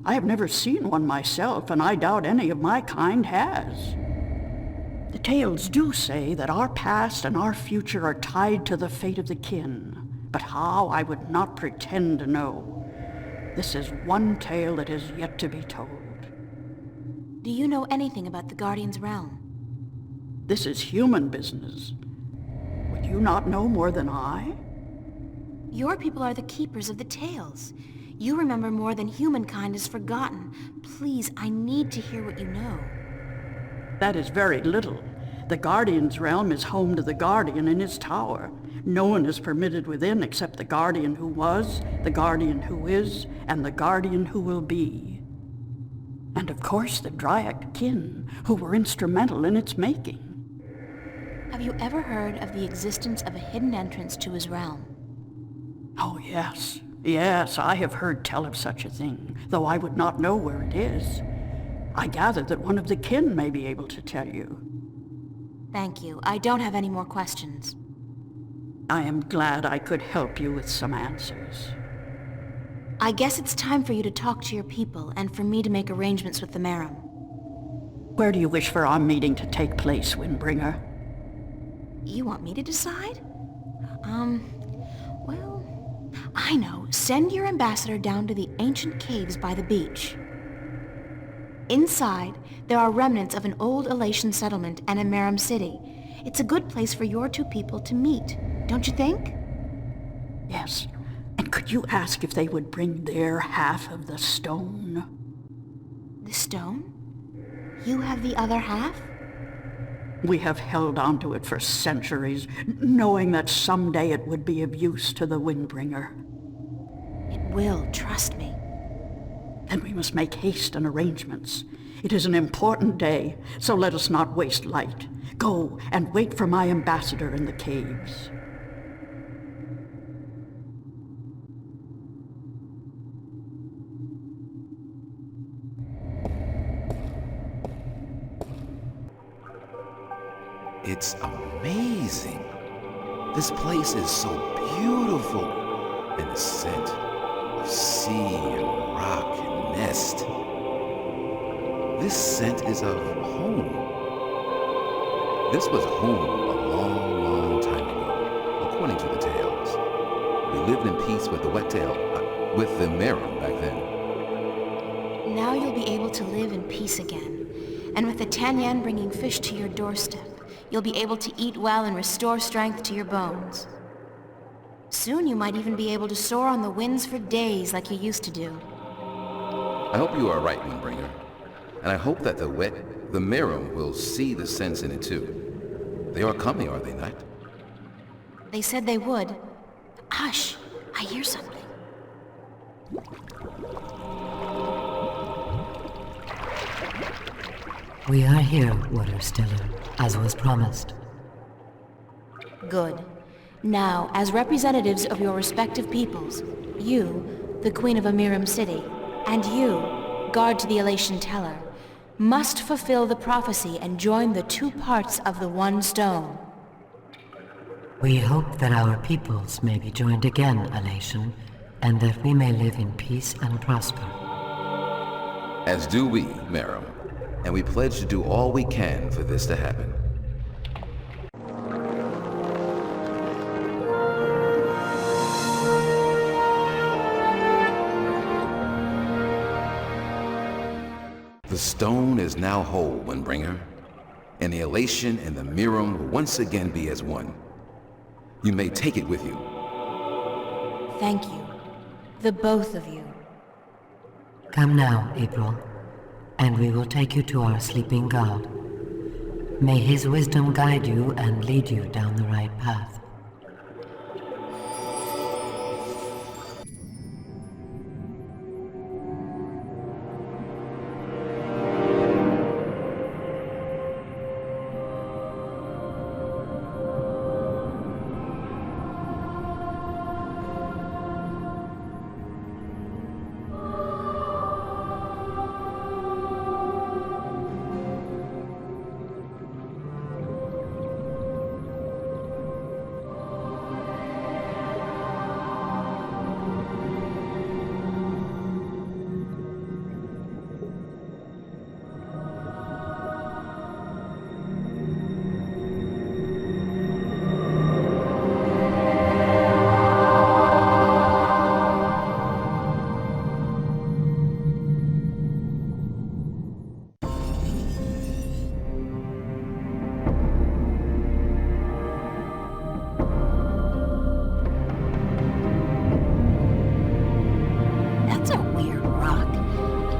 [SPEAKER 11] I have never seen one myself, and I doubt any of my kind has. The tales do say that our past and our future are tied to the fate of the kin, but how I would not pretend to know. This is one tale that is yet to be told.
[SPEAKER 1] Do you know anything about the Guardian's realm?
[SPEAKER 11] This is human business. Would you not know more than I?
[SPEAKER 1] Your people are the keepers of the tales. You remember more than humankind has forgotten. Please, I need to hear what you know.
[SPEAKER 11] That is very little. The Guardian's realm is home to the Guardian in his tower. No one is permitted within except the Guardian who was, the Guardian who is, and the Guardian who will be. And of course the Dryac kin, who were instrumental in its making.
[SPEAKER 1] Have you ever heard of the existence of a hidden entrance to his realm?
[SPEAKER 11] Oh, yes. Yes, I have heard tell of such a thing, though I would not know where it is. I gather that one of the kin may be able to tell you.
[SPEAKER 1] Thank you. I don't have any more questions.
[SPEAKER 11] I am glad I could help you with some answers.
[SPEAKER 1] I guess it's time for you to talk to your people and for me to make arrangements with the Merim.
[SPEAKER 11] Where do you wish for our meeting to take place, Windbringer?
[SPEAKER 1] You want me to decide? Well, I know. Send your ambassador down to the ancient caves by the beach. Inside, there are remnants of an old Elation settlement and a Merum city. It's a good place for your two people to meet, don't you think?
[SPEAKER 11] Yes. And could you ask if they would bring their half of the stone?
[SPEAKER 1] The stone? You have the other half?
[SPEAKER 11] We have held on to it for centuries, knowing that someday it would be of use to the Windbringer.
[SPEAKER 1] It will, trust me.
[SPEAKER 11] Then we must make haste and arrangements. It is an important day, so let us not waste light. Go and wait for my ambassador in the caves.
[SPEAKER 5] It's amazing. This place is so beautiful. And the scent of sea and rock and nest. This scent is of home. This was home a long, long time ago, according to the tales. We lived in peace with the with the Merum back then.
[SPEAKER 1] Now you'll be able to live in peace again. And with the Tanyan bringing fish to your doorstep, you'll be able to eat well and restore strength to your bones. Soon you might even be able to soar on the winds for days like you used to do.
[SPEAKER 5] I hope you are right, Windbringer. And I hope that the Merum will see the sense in it too. They are coming, are they not?
[SPEAKER 1] They said they would. Hush, I hear something.
[SPEAKER 12] We are here, Water Stiller, as was promised.
[SPEAKER 1] Good. Now, as representatives of your respective peoples, you, the Queen of Amiram City, and you, guard to the Elation Teller, must fulfill the prophecy and join the two parts of the one stone.
[SPEAKER 12] We hope that our peoples may be joined again, Elation, and that we may live in peace and prosper.
[SPEAKER 5] As do we, Merum, and we pledge to do all we can for this to happen. The stone is now whole, Windbringer, and the Elation and the Merum will once again be as one. You may take it with you.
[SPEAKER 1] Thank you. The both of you.
[SPEAKER 12] Come now, April, and we will take you to our sleeping god. May his wisdom guide you and lead you down the right path.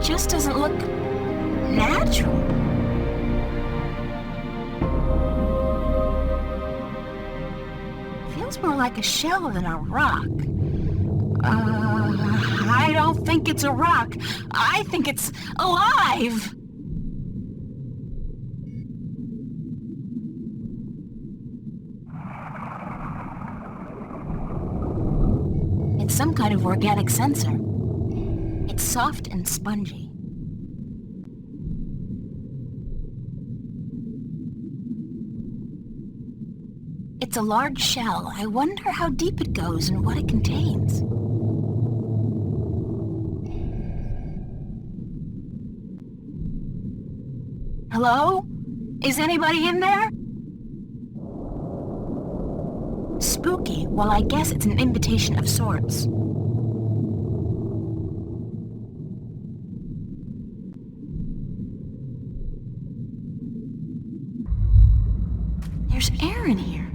[SPEAKER 1] Just doesn't look natural. Feels more like a shell than a rock. I don't think it's a rock. I think it's alive. It's some kind of organic sensor. It's soft and spongy. It's a large shell. I wonder how deep it goes and what it contains. Hello? Is anybody in there? Spooky. Well, I guess it's an invitation of sorts. There's air in here.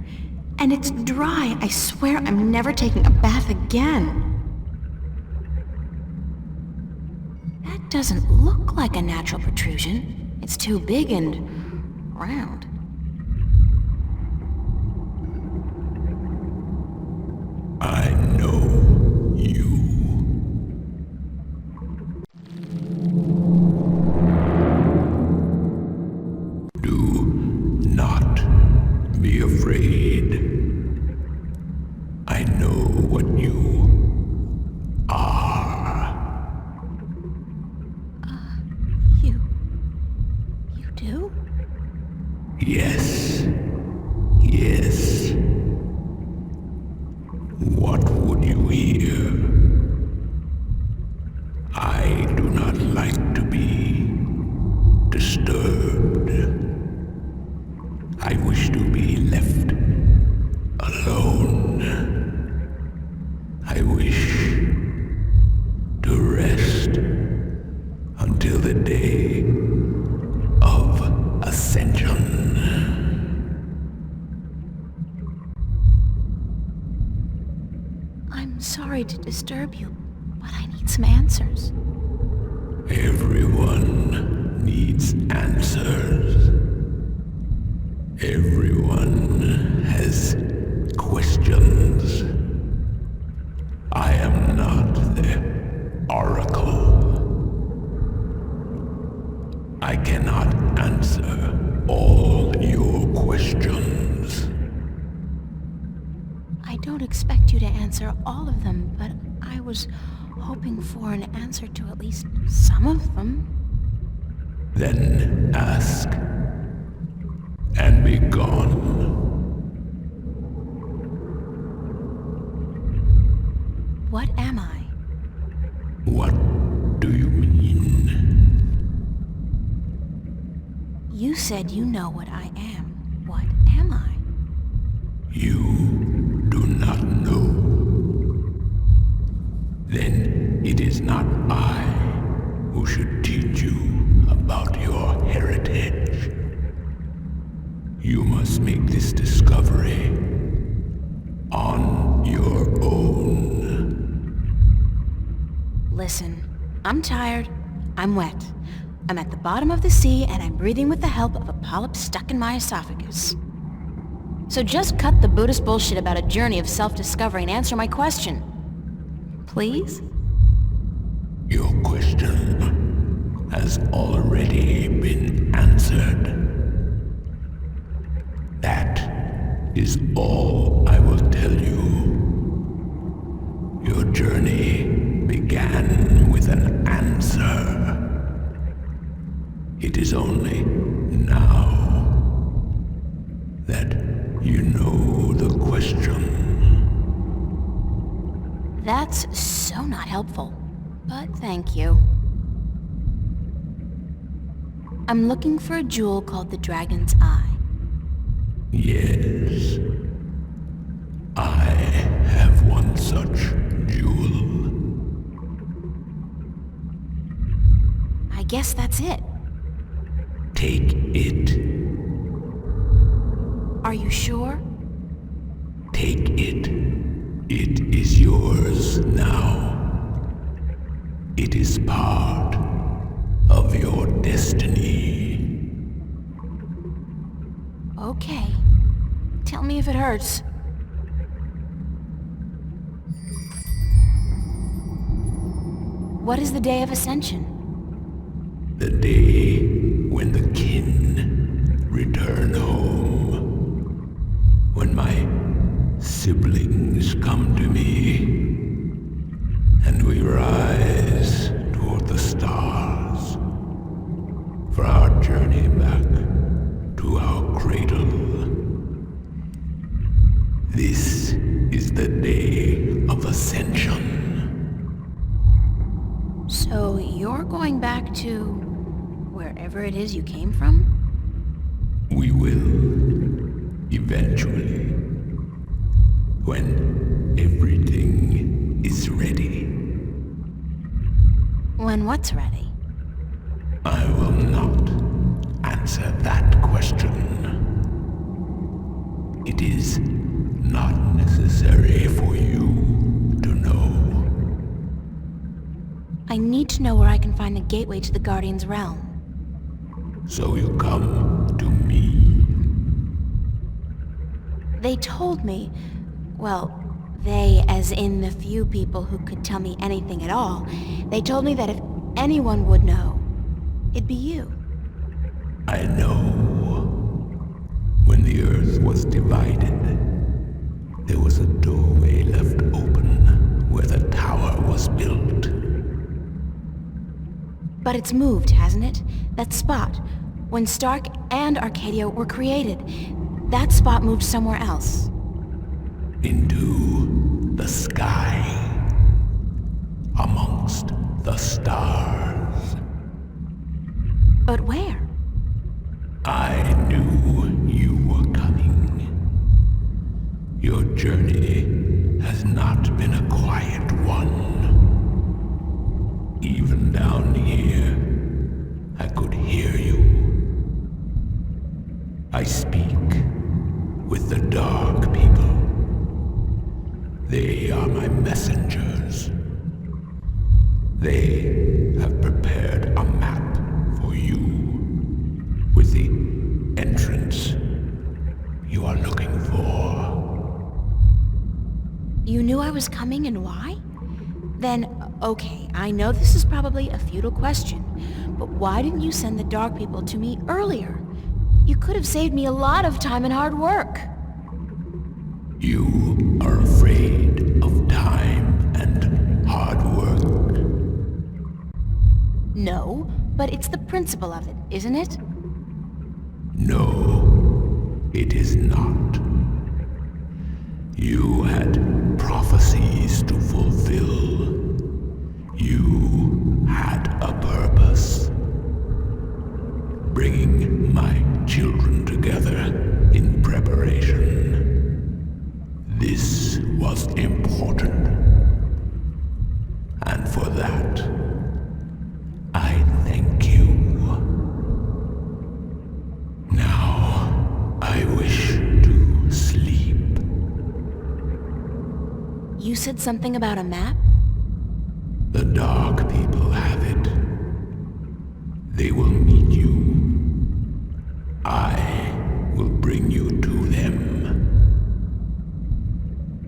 [SPEAKER 1] And it's dry. I swear I'm never taking a bath again. That doesn't look like a natural protrusion. It's too big and round.
[SPEAKER 5] I know you. Do not be afraid. I know what you are.
[SPEAKER 1] You do?
[SPEAKER 5] Yes. Yes. What would you hear? I do not like to be disturbed. I wish to be left alone. I wish to rest until the day of ascension.
[SPEAKER 1] I'm sorry to disturb you, but I need some answers.
[SPEAKER 5] Everyone needs answers. Everyone has questions. I am not the oracle. I cannot answer all your questions.
[SPEAKER 1] I don't expect you to answer all of them, but I was hoping for an answer to at least some of them.
[SPEAKER 5] Then ask and be gone.
[SPEAKER 1] What am I?
[SPEAKER 5] What do you mean?
[SPEAKER 1] You said you know what I am. What am I?
[SPEAKER 5] You do not know. Then it is not I who should teach you about your heritage. You must make this discovery on your own.
[SPEAKER 1] Listen, I'm tired. I'm wet. I'm at the bottom of the sea and I'm breathing with the help of a polyp stuck in my esophagus. So just cut the Buddhist bullshit about a journey of self-discovery and answer my question. Please?
[SPEAKER 5] Your question has already been answered. That is all I will tell you. Your journey began with an answer. It is only now that you know the question.
[SPEAKER 1] That's so not helpful, but thank you. I'm looking for a jewel called the Dragon's Eye.
[SPEAKER 5] Yes, I have one such jewel.
[SPEAKER 1] I guess that's it.
[SPEAKER 5] Take it.
[SPEAKER 1] Are you sure?
[SPEAKER 5] Take it. It is yours now. It is part of your destiny.
[SPEAKER 1] Okay. Tell me if it hurts. What is the day of Ascension?
[SPEAKER 5] The day when the kin return home. When my siblings come to me, and we rise toward the stars for our journey back to our cradle. This is the day of ascension.
[SPEAKER 1] So you're going back to wherever it is you came from?
[SPEAKER 5] We will, eventually. When everything is ready.
[SPEAKER 1] When what's ready?
[SPEAKER 5] I will not answer that question. It is not necessary for you to know.
[SPEAKER 1] I need to know where I can find the gateway to the Guardian's realm.
[SPEAKER 5] So you come to me.
[SPEAKER 1] They told me, well, they as in the few people who could tell me anything at all, they told me that if anyone would know, it'd be you.
[SPEAKER 5] I know. When the Earth was divided, there was a doorway left open where the tower was built.
[SPEAKER 1] But it's moved, hasn't it? That spot. When Stark and Arcadia were created, that spot moved somewhere else.
[SPEAKER 5] Into the sky. Amongst the stars.
[SPEAKER 1] But where?
[SPEAKER 5] I knew you were coming. Your journey has not been a quiet one. Even down here, I could hear you. I speak with the Dark People. They are my messengers. They have prepared a map for you with the entrance you are looking for.
[SPEAKER 1] You knew I was coming and why? Then, okay, I know this is probably a futile question, but why didn't you send the Dark People to me earlier? You could have saved me a lot of time and hard work.
[SPEAKER 5] You are afraid of time and hard work.
[SPEAKER 1] No, but it's the principle of it, isn't it?
[SPEAKER 5] No, it is not. You had prophecies to fulfill. You had a purpose. Bringing my children together in preparation. This was important. And for that, I thank you. Now, I wish to sleep.
[SPEAKER 1] You said something about a map?
[SPEAKER 5] The Dark People have it. They will meet you. I will bring you to them.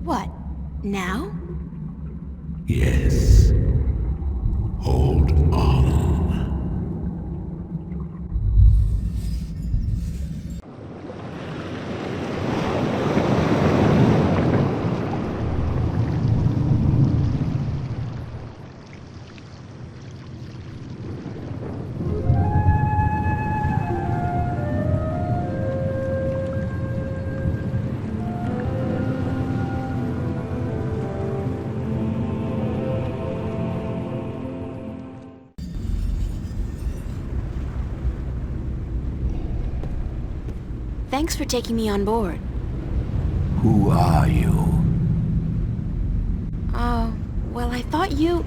[SPEAKER 1] What? Now?
[SPEAKER 5] Yes. Hold on.
[SPEAKER 1] Thanks for taking me on board.
[SPEAKER 4] Who are you?
[SPEAKER 1] Oh, well, I thought you...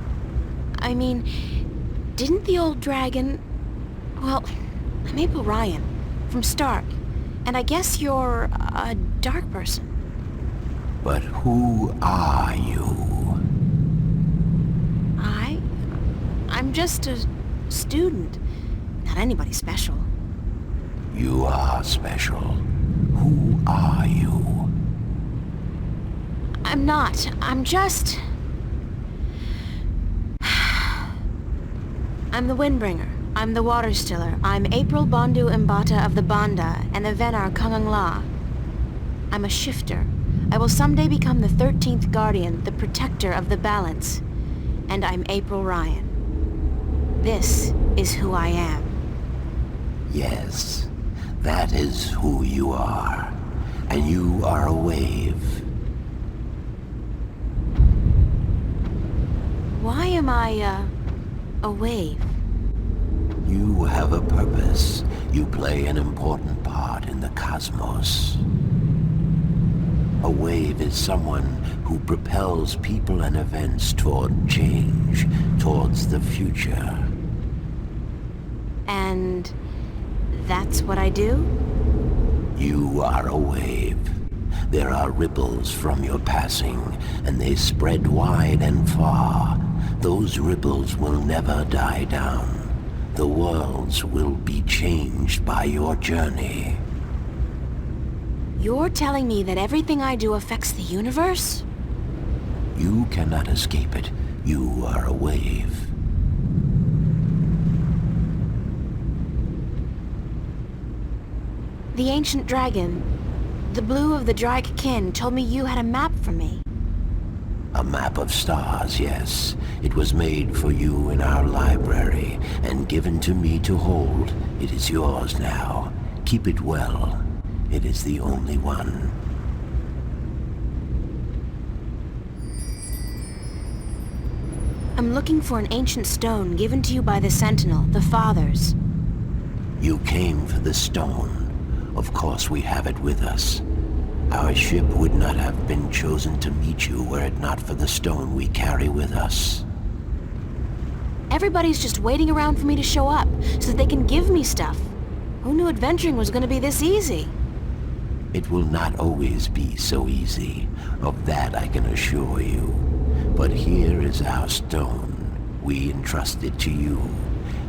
[SPEAKER 1] I mean, didn't the old dragon... Well, I'm April Ryan, from Stark, and I guess you're a dark person.
[SPEAKER 4] But who are you?
[SPEAKER 1] I'm just a student. Not anybody special.
[SPEAKER 4] You are special. Who are you?
[SPEAKER 1] I'm not. I'm just... I'm the Windbringer. I'm the Water Stiller. I'm April Bondu Mbata of the Banda and the Venar Kangang La. I'm a shifter. I will someday become the 13th Guardian, the protector of the balance. And I'm April Ryan. This is who I am.
[SPEAKER 4] Yes, that is who you are. And you are a wave.
[SPEAKER 1] Why am I, a wave?
[SPEAKER 4] You have a purpose. You play an important part in the cosmos.
[SPEAKER 13] A wave is someone who propels people and events toward change, towards the future.
[SPEAKER 1] And that's what I do?
[SPEAKER 13] You are a wave. There are ripples from your passing, and they spread wide and far. Those ripples will never die down. The worlds will be changed by your journey.
[SPEAKER 1] You're telling me that everything I do affects the universe?
[SPEAKER 13] You cannot escape it. You are a wave.
[SPEAKER 1] The ancient dragon, the blue of the Drake kin, told me you had a map for me.
[SPEAKER 13] A map of stars, yes. It was made for you in our library and given to me to hold. It is yours now. Keep it well. It is the only one.
[SPEAKER 1] I'm looking for an ancient stone given to you by the Sentinel, the Fathers.
[SPEAKER 13] You came for the stone. Of course we have it with us. Our ship would not have been chosen to meet you were it not for the stone we carry with us.
[SPEAKER 1] Everybody's just waiting around for me to show up, so that they can give me stuff. Who knew adventuring was gonna be this easy?
[SPEAKER 13] It will not always be so easy. Of that I can assure you. But here is our stone. We entrust it to you,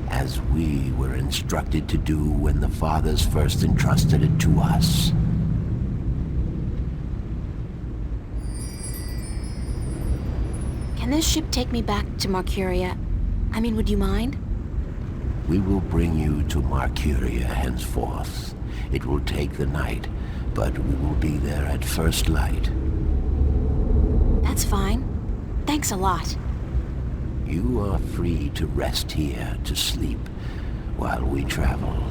[SPEAKER 13] as we were instructed to do when the Fathers first entrusted it to us.
[SPEAKER 1] Can this ship take me back to Marcuria? I mean, would you mind?
[SPEAKER 13] We will bring you to Marcuria henceforth. It will take the night, but we will be there at first light.
[SPEAKER 1] That's fine. Thanks a lot.
[SPEAKER 13] You are free to rest here, to sleep, while we travel.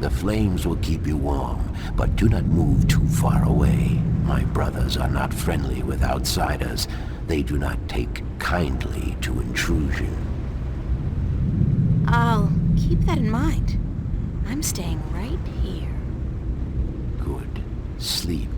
[SPEAKER 13] The flames will keep you warm, but do not move too far away. My brothers are not friendly with outsiders. They do not take kindly to intrusion.
[SPEAKER 1] I'll keep that in mind. I'm staying right here.
[SPEAKER 13] Good. Sleep.